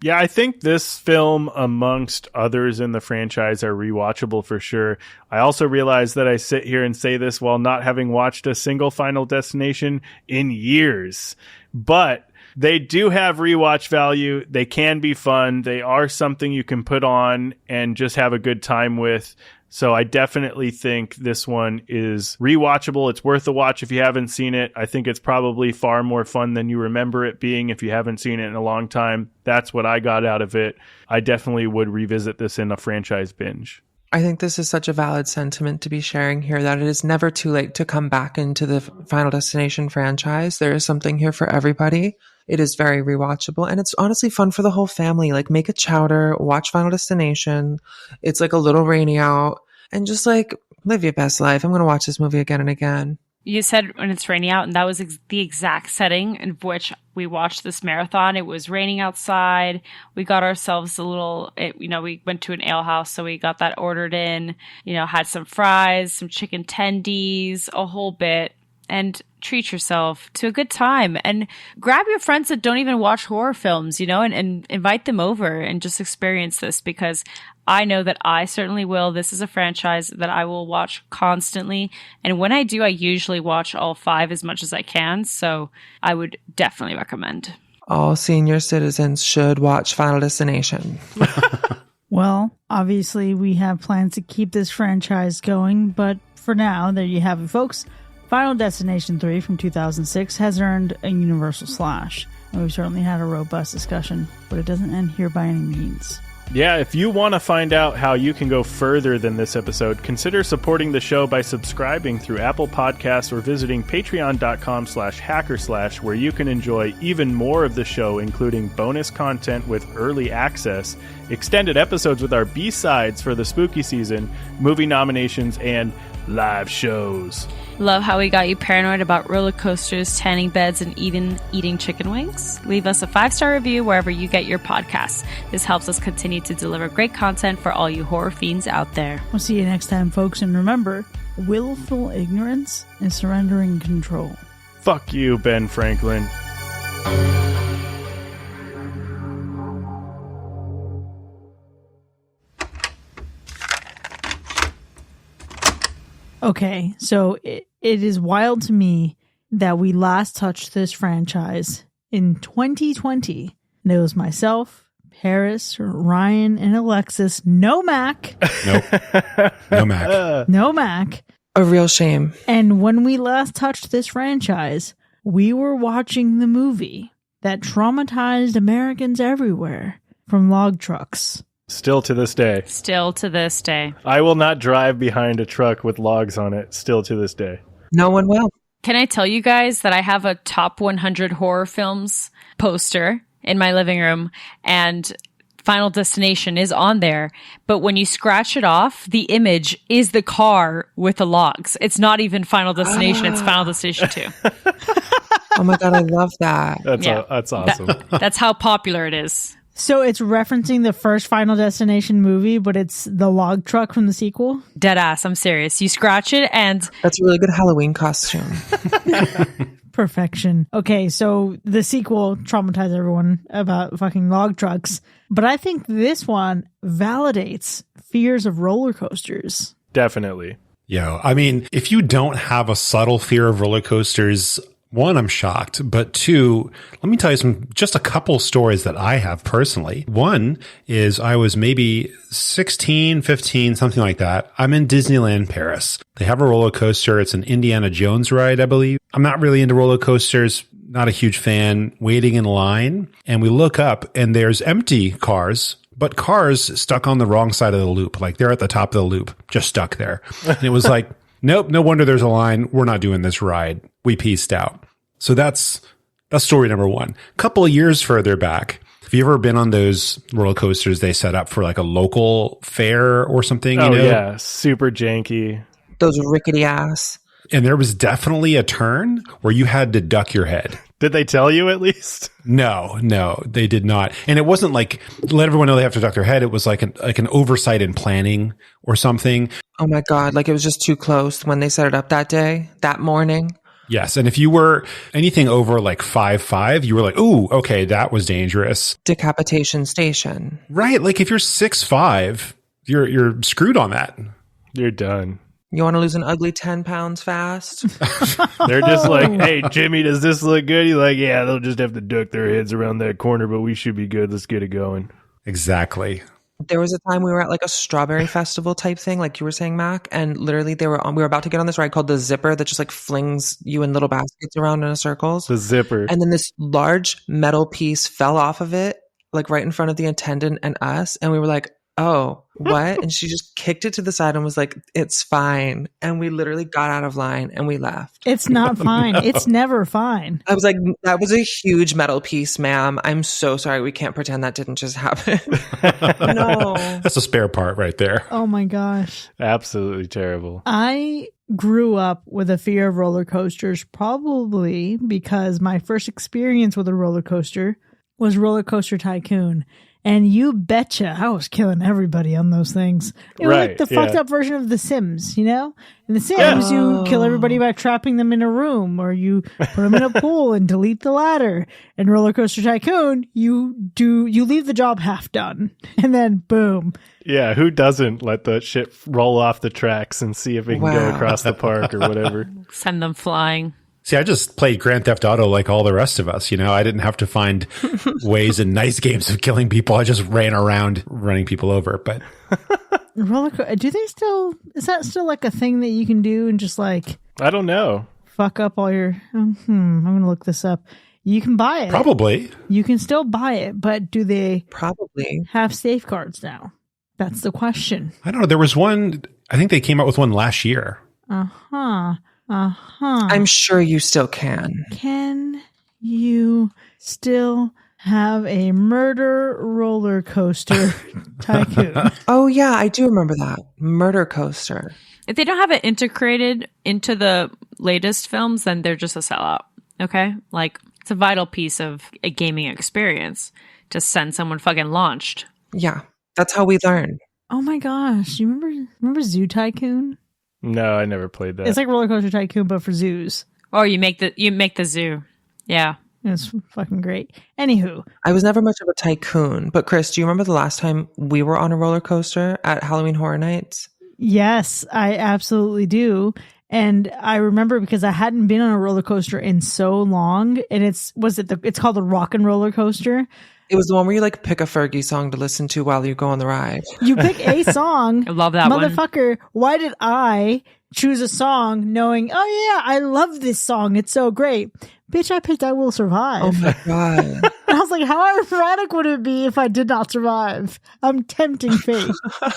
Yeah, I think this film, amongst others in the franchise, are rewatchable for sure. I also realize that I sit here and say this while not having watched a single Final Destination in years. But they do have rewatch value. They can be fun. They are something you can put on and just have a good time with. So I definitely think this one is rewatchable. It's worth a watch if you haven't seen it. I think it's probably far more fun than you remember it being if you haven't seen it in a long time. That's what I got out of it. I definitely would revisit this in a franchise binge. I think this is such a valid sentiment to be sharing here, that it is never too late to come back into the Final Destination franchise. There is something here for everybody. It is very rewatchable, and it's honestly fun for the whole family. Like, make a chowder, watch Final Destination. It's like a little rainy out, and just like live your best life. I'm going to watch this movie again and again. You said when it's raining out, and that was the exact setting in which we watched this marathon. It was raining outside. We got ourselves a little, we went to an ale house, so we got that ordered in, had some fries, some chicken tendies, a whole bit. And treat yourself to a good time, and grab your friends that don't even watch horror films, and invite them over and just experience this, because I know that I certainly will. This is a franchise that I will watch constantly. And when I do, I usually watch all 5 as much as I can. So I would definitely recommend. All senior citizens should watch Final Destination. Well, obviously we have plans to keep this franchise going, but for now, there you have it, folks. Final Destination 3 from 2006 has earned a universal slash. And we've certainly had a robust discussion, but it doesn't end here by any means. Yeah, if you want to find out how you can go further than this episode, consider supporting the show by subscribing through Apple Podcasts or visiting patreon.com/hackerslash, where you can enjoy even more of the show, including bonus content with early access, extended episodes with our B-sides for the spooky season, movie nominations, and live shows. Love how we got you paranoid about roller coasters, tanning beds, and even eating chicken wings? Leave us a 5-star review wherever you get your podcasts. This helps us continue to deliver great content for all you horror fiends out there. We'll see you next time, folks, and remember, willful ignorance is surrendering control. Fuck you, Ben Franklin. Okay, so it is wild to me that we last touched this franchise in 2020. And it was myself, Paris, Ryan, and Alexis. No Mac. Nope. No Mac. No Mac. A real shame. And when we last touched this franchise, we were watching the movie that traumatized Americans everywhere from log trucks. Still to this day. Still to this day. I will not drive behind a truck with logs on it. Still to this day. No one will. Can I tell you guys that I have a top 100 horror films poster in my living room, and Final Destination is on there, but when you scratch it off, the image is the car with the logs. It's not even Final Destination, it's Final Destination 2. Oh my God, I love that. That's awesome. That's how popular it is. So it's referencing the first Final Destination movie, but it's the log truck from the sequel? Deadass, I'm serious. You scratch it and... That's a really good Halloween costume. Perfection. Okay, so the sequel traumatized everyone about fucking log trucks, but I think this one validates fears of roller coasters. Definitely. I mean, if you don't have a subtle fear of roller coasters, one, I'm shocked, but two, let me tell you just a couple stories that I have personally. One is I was maybe 16, 15, something like that. I'm in Disneyland Paris. They have a roller coaster. It's an Indiana Jones ride, I believe. I'm not really into roller coasters, not a huge fan, waiting in line. And we look up and there's empty cars, but cars stuck on the wrong side of the loop. Like they're at the top of the loop, just stuck there. And it was like, nope, no wonder there's a line. We're not doing this ride. We pieced out. So that's story number one. A couple of years further back, have you ever been on those roller coasters they set up for like a local fair or something? Oh, yeah. Super janky. Those rickety ass. And there was definitely a turn where you had to duck your head. Did they tell you at least? No, they did not. And it wasn't like, let everyone know they have to duck their head. It was like an oversight in planning or something. Oh my God. Like it was just too close when they set it up that day, that morning. Yes. And if you were anything over like 5'5", you were like, ooh, okay, that was dangerous. Decapitation station. Right. Like if you're 6'5", you're screwed on that. You're done. You want to lose an ugly 10 pounds fast? They're just like, hey, Jimmy, does this look good? He's like, yeah, they'll just have to duck their heads around that corner, but we should be good. Let's get it going. Exactly. There was a time we were at like a strawberry festival type thing, like you were saying, Mac, and literally we were about to get on this ride called the Zipper that just like flings you in little baskets around in circles. The Zipper. And then this large metal piece fell off of it, like right in front of the attendant and us. And we were like, oh, what? And she just kicked it to the side and was like, it's fine. And we literally got out of line and we left. It's not fine. No. It's never fine. I was like, that was a huge metal piece, ma'am. I'm so sorry. We can't pretend that didn't just happen. No. That's a spare part right there. Oh my gosh. Absolutely terrible. I grew up with a fear of roller coasters, probably because my first experience with a roller coaster was Roller Coaster Tycoon. And you betcha I was killing everybody on those things. It was like the fucked up version of The Sims, you know? In The Sims, you kill everybody by trapping them in a room, or you put them in a pool and delete the ladder. In Roller Coaster Tycoon, you leave the job half done. And then boom. Yeah, who doesn't let the shit roll off the tracks and see if it can go across the park or whatever? Send them flying. See, I just played Grand Theft Auto like all the rest of us. You know, I didn't have to find ways and nice games of killing people. I just ran around running people over. But do they still? Is that still like a thing that you can do and just like? I don't know. Fuck up all your. I'm gonna look this up. You can buy it. Probably. You can still buy it, but do they probably have safeguards now? That's the question. I don't know. There was one. I think they came out with one last year. I'm sure you still can. Can you still have a murder roller coaster tycoon? Oh, yeah, I do remember that. Murder coaster. If they don't have it integrated into the latest films, then they're just a sellout. Okay? Like, it's a vital piece of a gaming experience to send someone fucking launched. Yeah, that's how we learn. Oh my gosh. You remember Zoo Tycoon? No, I never played that. It's like Roller Coaster Tycoon, but for zoos. Or you make the zoo. Yeah. It's fucking great. Anywho. I was never much of a tycoon, but Chris, do you remember the last time we were on a roller coaster at Halloween Horror Nights? Yes, I absolutely do. And I remember because I hadn't been on a roller coaster in so long, and it's called the Rock and Roller Coaster. It was the one where you like pick a Fergie song to listen to while you go on the ride. You pick a song. I love that motherfucker. Why did I choose a song knowing, oh yeah, I love this song. It's so great. Bitch, I picked I Will Survive. Oh my God. And I was like, how ironic would it be if I did not survive? I'm tempting fate.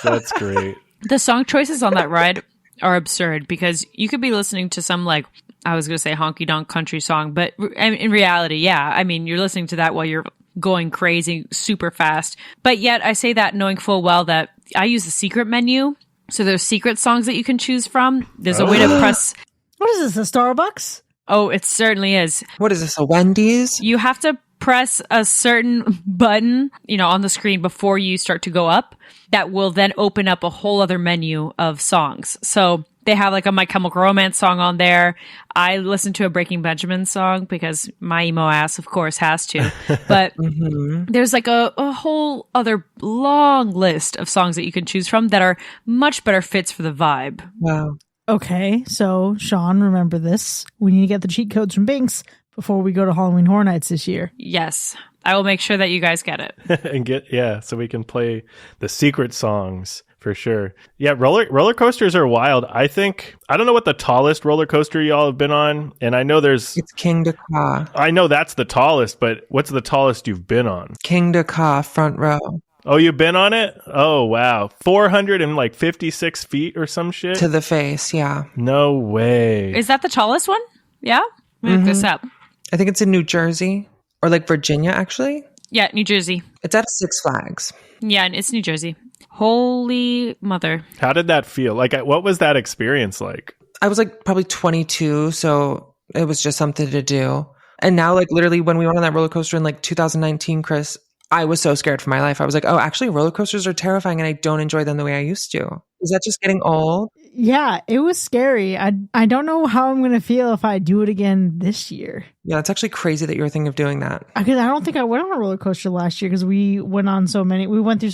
That's great. The song choices on that ride are absurd because you could be listening to some like, I was going to say honky donk country song, but in reality, yeah. I mean, you're listening to that while you're going crazy super fast. But yet I say that knowing full well that I use the secret menu. So there's secret songs that you can choose from. There's a way to press. What is this, a Starbucks? Oh, it certainly is. What is this, a Wendy's? You have to press a certain button, on the screen before you start to go up. That will then open up a whole other menu of songs. So they have like a My Chemical Romance song on there. I listen to a Breaking Benjamin song because my emo ass, of course, has to. But there's like a whole other long list of songs that you can choose from that are much better fits for the vibe. Wow. Okay, so Sean, remember this. We need to get the cheat codes from Binks before we go to Halloween Horror Nights this year. Yes. I will make sure that you guys get it. And so we can play the secret songs. For sure. Yeah, roller coasters are wild. I don't know what the tallest roller coaster y'all have been on, and I know it's King de Ka. I know that's the tallest, but what's the tallest you've been on? King de Ka, front row. Oh, you've been on it? Oh, wow. 456 feet or some shit? To the face, yeah. No way. Is that the tallest one? Yeah? Let me look this up. I think it's in New Jersey, or like Virginia, actually. Yeah, New Jersey. It's at Six Flags. Yeah, and it's New Jersey. Holy mother. How did that feel? Like, what was that experience like? I was like probably 22, so it was just something to do. And now, like literally when we went on that roller coaster in like 2019, Chris, I was so scared for my life. I was like, oh, actually roller coasters are terrifying and I don't enjoy them the way I used to. Is that just getting old? Yeah, it was scary. I don't know how I'm going to feel if I do it again this year. Yeah, it's actually crazy that you're thinking of doing that. Because I don't think I went on a roller coaster last year because we went through so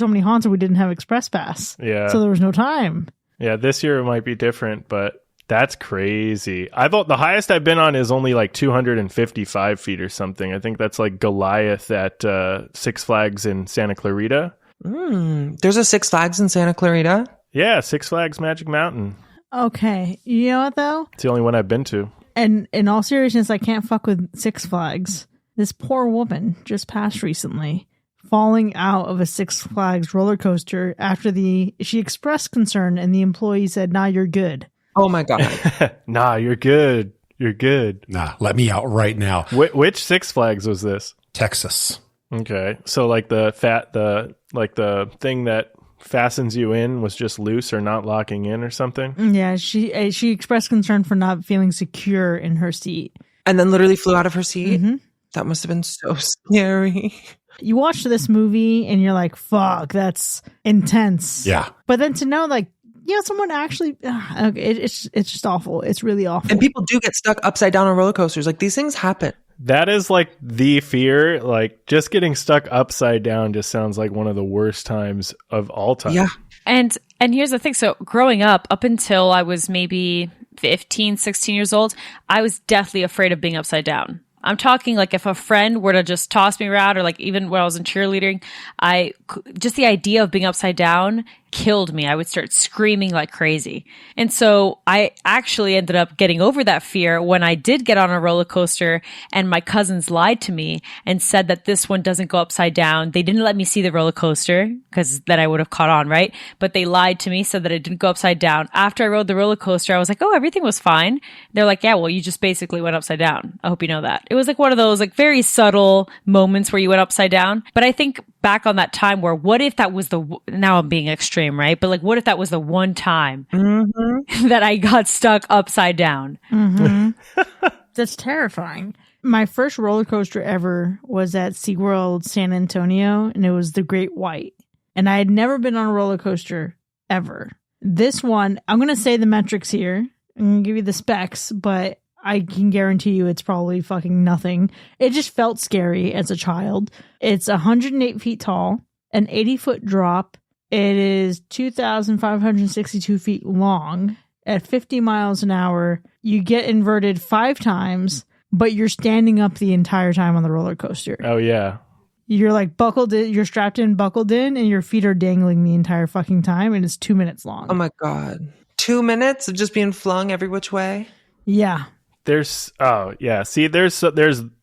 many haunts and we didn't have Express Pass. Yeah. So there was no time. Yeah, this year it might be different, but that's crazy. The highest I've been on is only like 255 feet or something. I think that's like Goliath at Six Flags in Santa Clarita. There's a Six Flags in Santa Clarita? Yeah, Six Flags Magic Mountain. Okay. You know what, though? It's the only one I've been to. And in all seriousness, I can't fuck with Six Flags. This poor woman just passed recently, falling out of a Six Flags roller coaster after she expressed concern and the employee said, "Nah, you're good." Oh my God. Nah, you're good. You're good. Nah, let me out right now. Which Six Flags was this? Texas. Okay. So like the thing that fastens you in was just loose or not locking in or something? Yeah, she expressed concern for not feeling secure in her seat. And then literally flew out of her seat? Mm-hmm. That must have been so scary. You watch this movie and you're like, fuck, that's intense. Yeah. But then to know, like, someone actually, it's just awful. It's really awful. And people do get stuck upside down on roller coasters. Like, these things happen. That is like the fear. Like, just getting stuck upside down just sounds like one of the worst times of all time. Yeah. And here's the thing. So growing up until I was maybe 15, 16 years old, I was deathly afraid of being upside down. I'm talking like if a friend were to just toss me around, or like even when I was in cheerleading, just the idea of being upside down killed me. I would start screaming like crazy. And so I actually ended up getting over that fear when I did get on a roller coaster and my cousins lied to me and said that this one doesn't go upside down. They didn't let me see the roller coaster because then I would have caught on, right? But they lied to me, said that it didn't go upside down. After I rode the roller coaster, I was like, oh, everything was fine. They're like, yeah, well, you just basically went upside down. I hope you know that. It was like one of those like very subtle moments where you went upside down. But I think back on that time where what if that was now I'm being extreme, right? But like, what if that was the one time that I got stuck upside down? Mm-hmm. That's terrifying. My first roller coaster ever was at SeaWorld San Antonio, and it was the Great White. And I had never been on a roller coaster ever. This one, I'm going to say the metrics here. I'm going to give you the specs, but I can guarantee you it's probably fucking nothing. It just felt scary as a child. It's 108 feet tall, an 80-foot drop. It is 2,562 feet long. At 50 miles an hour, you get inverted 5 times, but you're standing up the entire time on the roller coaster. Oh, yeah. You're like buckled in, you're strapped in, buckled in, and your feet are dangling the entire fucking time, and it's 2 minutes long. Oh my God. 2 minutes of just being flung every which way? Yeah. There's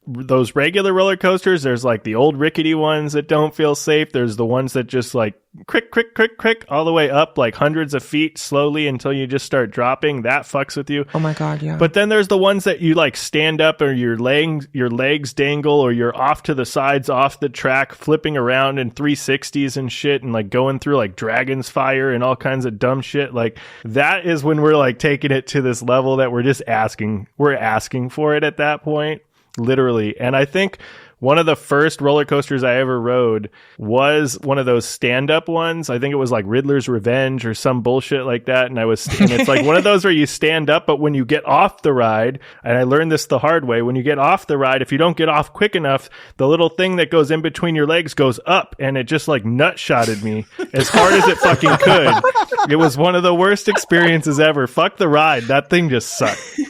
those regular roller coasters. There's like the old rickety ones that don't feel safe. There's the ones that just like crick, crick, crick, crick all the way up like hundreds of feet slowly until you just start dropping. That fucks with you. Oh my God, yeah. But then there's the ones that you like stand up or your legs dangle or you're off to the sides off the track flipping around in 360s and shit and like going through like dragon's fire and all kinds of dumb shit. Like that is when we're like taking it to this level that we're asking for it at that point. Literally. And I think one of the first roller coasters I ever rode was one of those stand-up ones. I think it was like Riddler's Revenge or some bullshit like that. And it's like one of those where you stand up, but when you get off the ride, and I learned this the hard way, when you get off the ride, if you don't get off quick enough, the little thing that goes in between your legs goes up, and it just like nut-shotted me as hard as it fucking could. It was one of the worst experiences ever. Fuck the ride. That thing just sucked.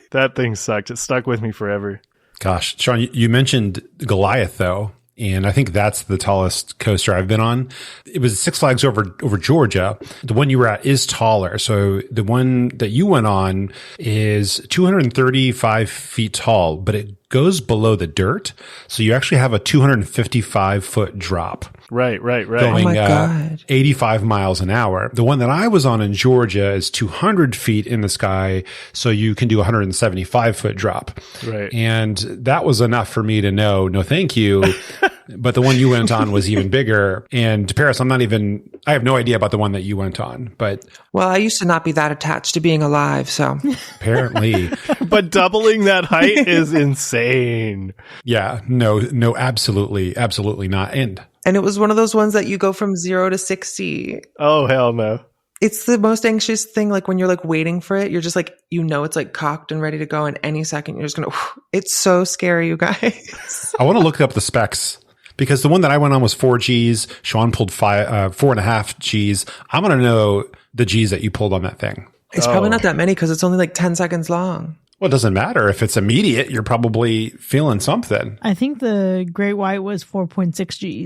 That thing sucked. It stuck with me forever. Gosh, Sean, you mentioned Goliath, though, and I think that's the tallest coaster I've been on. It was Six Flags over Georgia. The one you were at is taller. So the one that you went on is 235 feet tall, but it goes below the dirt. So you actually have a 255-foot drop. Right. Going Oh my God. 85 miles an hour. The one that I was on in Georgia is 200 feet in the sky, so you can do a 175-foot drop. Right. And that was enough for me to know, no thank you. But the one you went on was even bigger. And Paris, I have no idea about the one that you went on. But Well, I used to not be that attached to being alive, so. apparently. But doubling that height is insane. Yeah, no, absolutely not. And it was one of those ones that you go from 0 to 60. Oh, hell no. It's the most anxious thing. Like when you're like waiting for it, you're just like, you know, it's like cocked and ready to go. And any second you're just going to, it's so scary, you guys. I want to look up the specs because the one that I went on was 4 Gs. Sean pulled 4.5 Gs. I want to know the Gs that you pulled on that thing. It's probably not that many because it's only like 10 seconds long. Well, it doesn't matter. If it's immediate, you're probably feeling something. I think the Great White was 4.6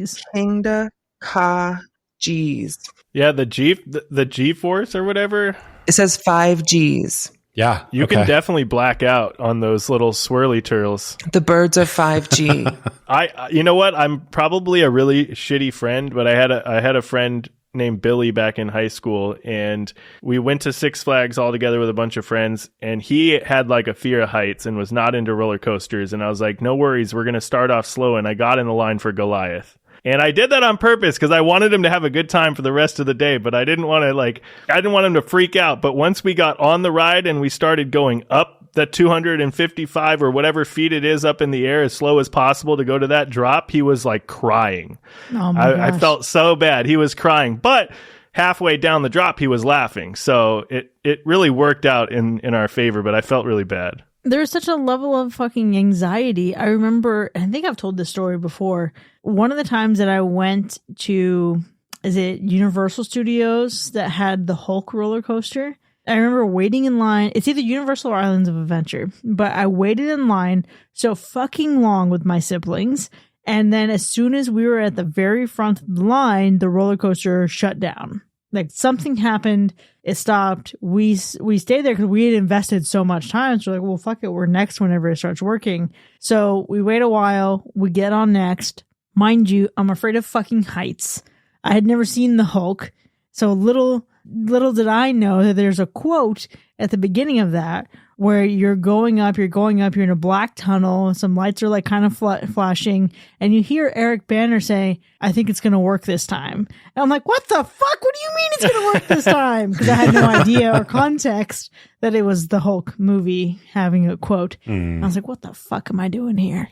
Gs. Kingda Ka Gs. Yeah, the G-force or whatever. It says 5 Gs. Yeah. You can definitely black out on those little swirly turtles. The birds are 5G. You know what? I'm probably a really shitty friend, but I had a friend named Billy back in high school, and we went to Six Flags all together with a bunch of friends, and he had like a fear of heights and was not into roller coasters. And I was like, no worries, we're going to start off slow. And I got in the line for Goliath. And I did that on purpose because I wanted him to have a good time for the rest of the day, but I didn't want him to freak out. But once we got on the ride and we started going up the 255 or whatever feet it is up in the air as slow as possible to go to that drop, he was like crying. Oh my gosh. I felt so bad. He was crying, but halfway down the drop, he was laughing. So it really worked out in our favor, but I felt really bad. There's such a level of fucking anxiety. I remember, I think I've told this story before. One of the times that I went to, is it Universal Studios that had the Hulk roller coaster? I remember waiting in line. It's either Universal or Islands of Adventure, but I waited in line so fucking long with my siblings. And then as soon as we were at the very front of the line, the roller coaster shut down. Like something happened, it stopped. We stayed there because we had invested so much time. So we're like, well, fuck it, we're next whenever it starts working. So we wait a while, we get on next. Mind you, I'm afraid of fucking heights. I had never seen the Hulk. So little did I know that there's a quote at the beginning of that where you're going up, you're in a black tunnel, some lights are like kind of flashing, and you hear Eric Banner say, I think it's going to work this time. And I'm like, what the fuck? What do you mean it's going to work this time? Because I had no idea or context that it was the Hulk movie having a quote. I was like, what the fuck am I doing here?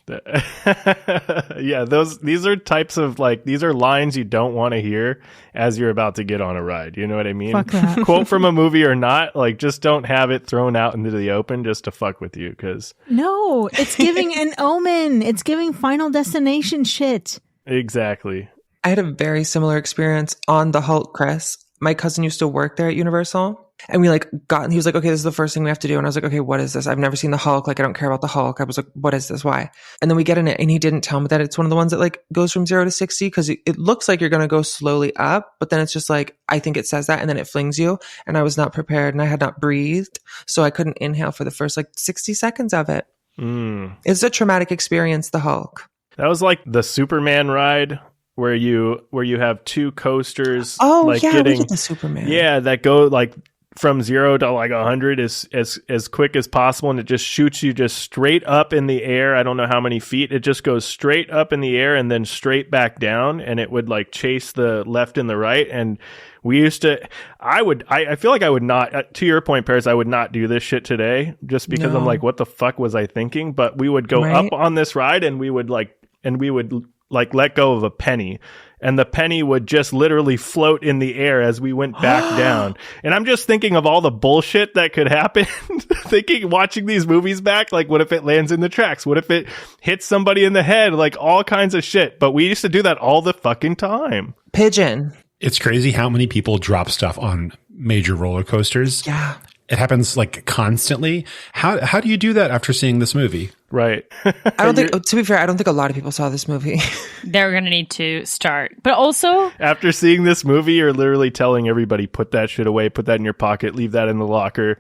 Yeah, these are types of these are lines you don't want to hear as you're about to get on a ride. You know what I mean? Fuck that. Quote from a movie or not, just don't have it thrown out into the open just to fuck with you. Because no, it's giving an omen. It's giving Final Destination shit. Exactly. I had a very similar experience on the Hulk, Chris. My cousin used to work there at Universal, and we he was like, okay, this is the first thing we have to do. And I was like, okay, what is this? I've never seen the Hulk. I don't care about the Hulk. I was like, what is this? Why? And then we get in it, and he didn't tell me that it's one of the ones that goes from 0 to 60 because it looks like you're going to go slowly up, but then it's just I think it says that, and then it flings you. And I was not prepared, and I had not breathed, so I couldn't inhale for the first 60 seconds of it. It's a traumatic experience, the Hulk. That was like the Superman ride where you have two coasters. Oh, yeah, we getting did the Superman. Yeah, that go from 0 to 100 as quick as possible, and it just shoots you just straight up in the air. I don't know how many feet. It just goes straight up in the air and then straight back down, and it would chase the left and the right. And we used to, I feel like I would not, to your point, Paris, I would not do this shit today just because I'm like, what the fuck was I thinking? But we would go up on this ride, and we would let go of a penny, and the penny would just literally float in the air as we went back down. And I'm just thinking of all the bullshit that could happen, watching these movies back, what if it lands in the tracks? What if it hits somebody in the head? All kinds of shit. But we used to do that all the fucking time. Pigeon. It's crazy how many people drop stuff on major roller coasters. Yeah. It happens constantly. How do you do that after seeing this movie? Right. I don't think, to be fair, I don't think a lot of people saw this movie. They're going to need to start. But also, after seeing this movie, you're literally telling everybody, put that shit away, put that in your pocket, leave that in the locker,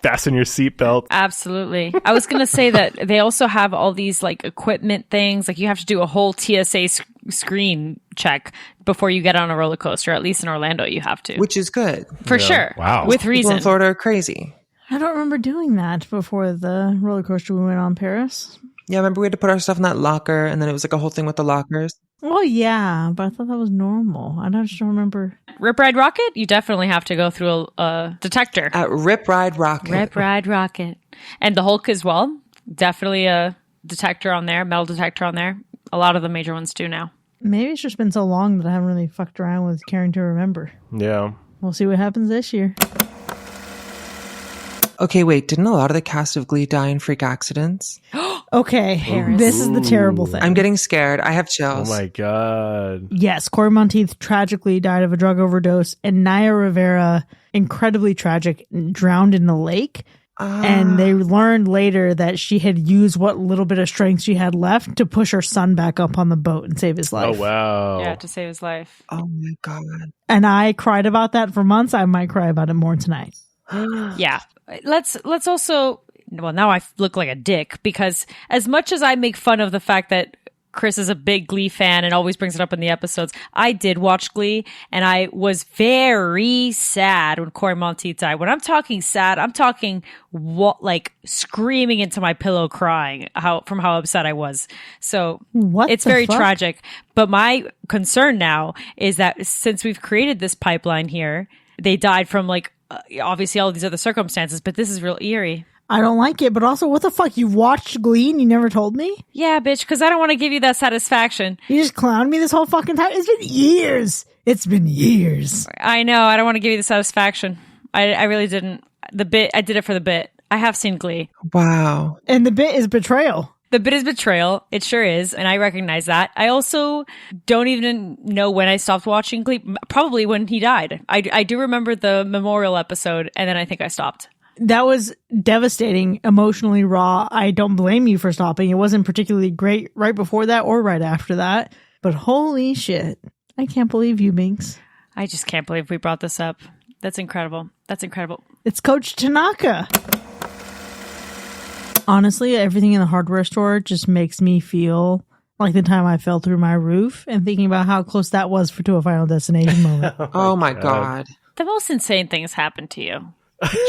fasten your seatbelt. Absolutely. I was going to say that they also have all these equipment things. You have to do a whole TSA screen check before you get on a roller coaster. At least in Orlando, you have to. Which is good. For sure. Wow. With People reason. in Florida are crazy. I don't remember doing that before the roller coaster we went on, Paris. Yeah, remember we had to put our stuff in that locker, and then it was a whole thing with the lockers. Well, yeah, but I thought that was normal. I just don't remember. Rip Ride Rocket, you definitely have to go through a detector. At Rip Ride Rocket. Rip Ride Rocket. And the Hulk as well. Definitely a detector on there, metal detector on there. A lot of the major ones do now. Maybe it's just been so long that I haven't really fucked around with caring to remember. Yeah. We'll see what happens this year. Okay, wait, didn't a lot of the cast of Glee die in freak accidents? Okay, Harris. this is the terrible thing. I'm getting scared. I have Oh chills. my God. Yes, Corey Monteith tragically died of a drug overdose, and Naya Rivera, incredibly tragic, drowned in the lake. And they learned later that she had used what little bit of strength she had left to push her son back up on the boat and save his life. Oh, wow. Yeah, to save his life. Oh my God. And I cried about that for months. I might cry about it more tonight. Yeah. Let's also, well, now I look like a dick because as much as I make fun of the fact that Chris is a big Glee fan and always brings it up in the episodes, I did watch Glee and I was very sad when Corey Monteith died. When I'm talking sad, I'm talking like screaming into my pillow crying from how upset I was. So it's very tragic. But my concern now is that since we've created this pipeline here, they died from like obviously all these other circumstances, but this is real eerie. I don't like it, but also, what the fuck? You watched Glee and you never told me? Yeah, bitch, because I don't want to give you that satisfaction. You just clowned me this whole fucking time? It's been years. It's been years. I know. I don't want to give you the satisfaction. I really didn't. I did it for the bit. I have seen Glee. Wow. And the bit is betrayal. The bit is betrayal. It sure is. And I recognize that. I also don't even know when I stopped watching Glee. Probably when he died. I do remember the memorial episode, and then I think I stopped. That was devastating, emotionally raw. I don't blame you for stopping. It wasn't particularly great right before that or right after that. But holy shit. I can't believe you, Binks. I just can't believe we brought this up. That's incredible. That's incredible. It's Coach Tanaka. Honestly, everything in the hardware store just makes me feel like the time I fell through my roof and thinking about how close that was to a Final Destination moment. Oh my God. The most insane things happened to you.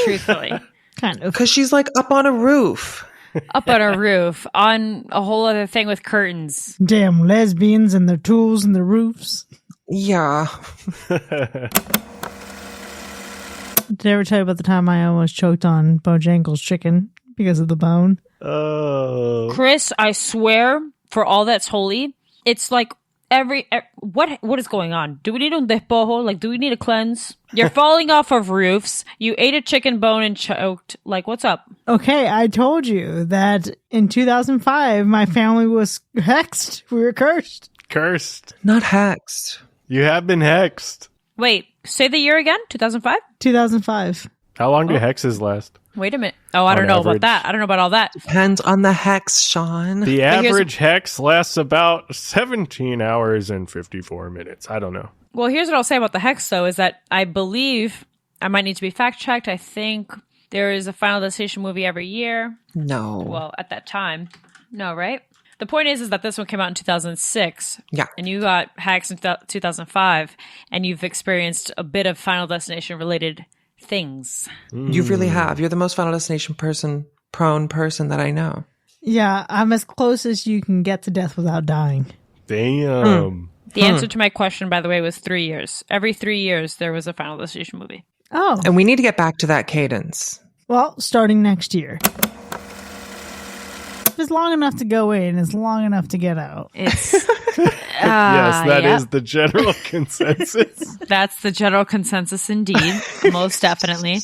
Truthfully. Kind of. Because she's like up on a roof. Up on a roof, on a whole other thing with curtains. Damn lesbians and their tools and their roofs. Yeah. Did I ever tell you about the time I almost choked on Bojangles chicken because of the bone? Oh. Chris, I swear, for all that's holy, it's like what is going on? Do we need un despojo? Like, do we need a cleanse? You're falling off of roofs. You ate a chicken bone and choked. Like, what's up? Okay, I told you that in 2005, my family was hexed. We were cursed. Cursed. Not hexed. You have been hexed. Wait, say the year again? 2005? 2005. How long do hexes last? Wait a minute. Oh, I don't know about that. I don't know about all that. Depends on the hex, Sean. The average hex lasts about 17 hours and 54 minutes. I don't know. Well, here's what I'll say about the hex, though, is that I believe, I might need to be fact-checked, I think there is a Final Destination movie every year. No. Well, at that time. No, right? The point is that this one came out in 2006. Yeah. And you got hexed in 2005, and you've experienced a bit of Final Destination-related things. You really have. You're the most Final Destination prone person that I know. Yeah, I'm as close as you can get to death without dying. Damn. The answer to my question, by the way, was 3 years. Every 3 years, there was a Final Destination movie. Oh. And we need to get back to that cadence. Well, starting next year. If it's long enough to go in, it's long enough to get out. It's Yes, that is the general consensus. That's the general consensus indeed. Most definitely.